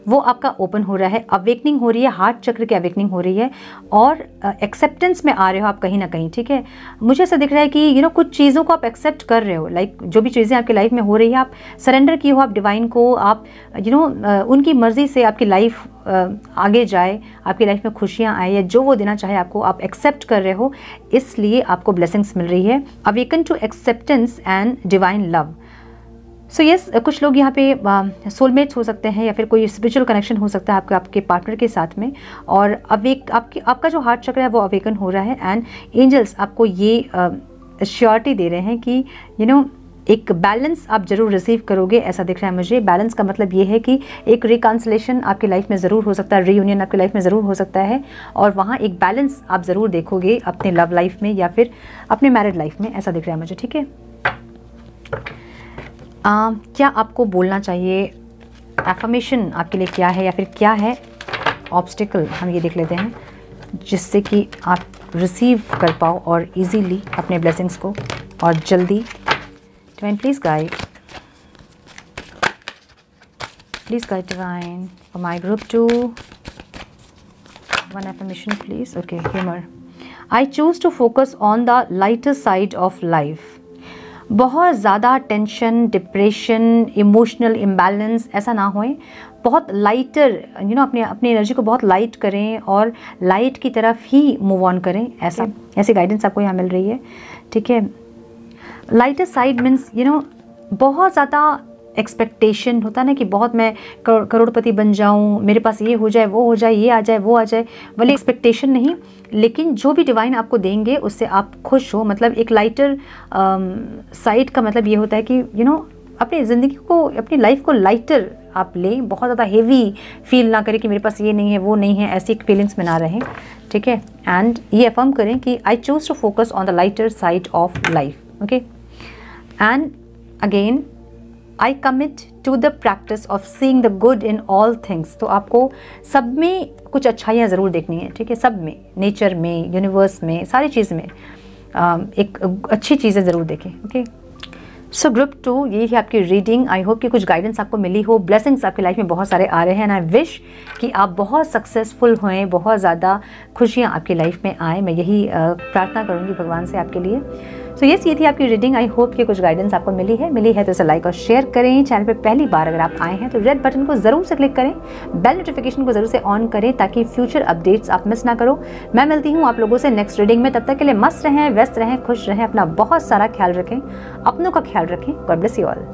वो आपका ओपन हो रहा है, अवेकनिंग हो रही है, हार्ट चक्र की अवेकनिंग हो रही है, और एक्सेप्टेंस में आ रहे हो आप कहीं ना कहीं, ठीक है। मुझे ऐसा दिख रहा है कि कुछ चीज़ों को आप एक्सेप्ट कर रहे हो, लाइक जो भी चीज़ें आपकी लाइफ में हो रही है आप सरेंडर किए हो आप डिवाइन को, आप उनकी मर्ज़ी से आपकी लाइफ आगे जाए, आपकी लाइफ में खुशियाँ आए, या जो वो देना चाहे आपको आप एक्सेप्ट कर रहे हो, इसलिए आपको ब्लेसिंग्स मिल रही है। Awaken to acceptance and divine love. So yes, कुछ लोग यहाँ पे सोलमेट्स हो सकते हैं, या फिर कोई स्पिरिचुअल कनेक्शन हो सकता है आपके पार्टनर के साथ में, और आपका जो हार्ट चक्र है वो अवेकन हो रहा है। एंड एंजल्स आपको ये श्योरिटी दे रहे हैं कि एक बैलेंस आप जरूर रिसीव करोगे, ऐसा दिख रहा है मुझे। बैलेंस का मतलब ये है कि एक रिकन्सिलेशन आपकी लाइफ में ज़रूर हो सकता है, रीयूनियन आपकी लाइफ में ज़रूर हो सकता है, और वहाँ एक बैलेंस आप ज़रूर देखोगे अपने लव लाइफ में या फिर अपने मैरिड लाइफ में, ऐसा दिख रहा है मुझे, ठीक है। क्या आपको बोलना चाहिए, एफर्मेशन आपके लिए क्या है, या फिर क्या है ऑब्स्टिकल, हम ये देख लेते हैं, जिससे कि आप रिसीव कर पाओ और इजीली अपने ब्लेसिंग्स को और जल्दी। Divine please guide, please guide divine for my group 2। One affirmation please. Okay, humour. I choose to focus on the lighter side of life. बहुत ज़्यादा टेंशन, डिप्रेशन, इमोशनल इम्बैलेंस ऐसा ना होए, बहुत लाइटर अपनी एनर्जी को बहुत लाइट करें और लाइट की तरफ ही मूव ऑन करें, ऐसी गाइडेंस आपको यहाँ मिल रही है। ठीक है, लाइटर साइड मीन्स बहुत ज़्यादा एक्सपेक्टेशन होता है ना कि बहुत मैं करोड़पति बन जाऊं, मेरे पास ये हो जाए, वो हो जाए, ये आ जाए, वो आ जाए वाली एक्सपेक्टेशन नहीं, लेकिन जो भी डिवाइन आपको देंगे उससे आप खुश हो। मतलब एक लाइटर साइड का मतलब ये होता है कि अपनी ज़िंदगी को, अपनी लाइफ को लाइटर आप लें, बहुत ज़्यादा हेवी फील ना करें कि मेरे पास ये नहीं है, वो नहीं है, ऐसी एक फीलिंग्स में ना रहें। ठीक है, एंड ये अफर्म करें कि I choose to focus on the lighter side of life. Okay, and again I commit to the practice of seeing the good in all things. तो आपको सब में कुछ अच्छाइयाँ ज़रूर देखनी है। ठीक है, सब में, नेचर में, यूनिवर्स में, सारी चीज़ में एक अच्छी चीज़ें ज़रूर देखें। ओके, सो ग्रुप 2, यही है आपकी रीडिंग। आई होप कि कुछ गाइडेंस आपको मिली हो, ब्लेसिंग्स आपकी लाइफ में बहुत सारे आ रहे हैं, एंड आई विश कि आप बहुत सक्सेसफुल होएं, बहुत ज़्यादा खुशियाँ आपकी लाइफ में आएँ। मैं यही प्रार्थना करूँगी भगवान से आपके लिए। सो ये थी आपकी रीडिंग। आई होप कि कुछ गाइडेंस आपको मिली है तो इसे लाइक और शेयर करें। चैनल पे पहली बार अगर आप आए हैं तो रेड बटन को ज़रूर से क्लिक करें, बेल नोटिफिकेशन को ज़रूर से ऑन करें ताकि फ्यूचर अपडेट्स आप मिस ना करो। मैं मिलती हूँ आप लोगों से नेक्स्ट रीडिंग में। तब तक के लिए मस्त रहें, व्यस्त रहें, खुश रहें, अपना बहुत सारा ख्याल रखें, अपनों का ख्याल रखें। God bless you all.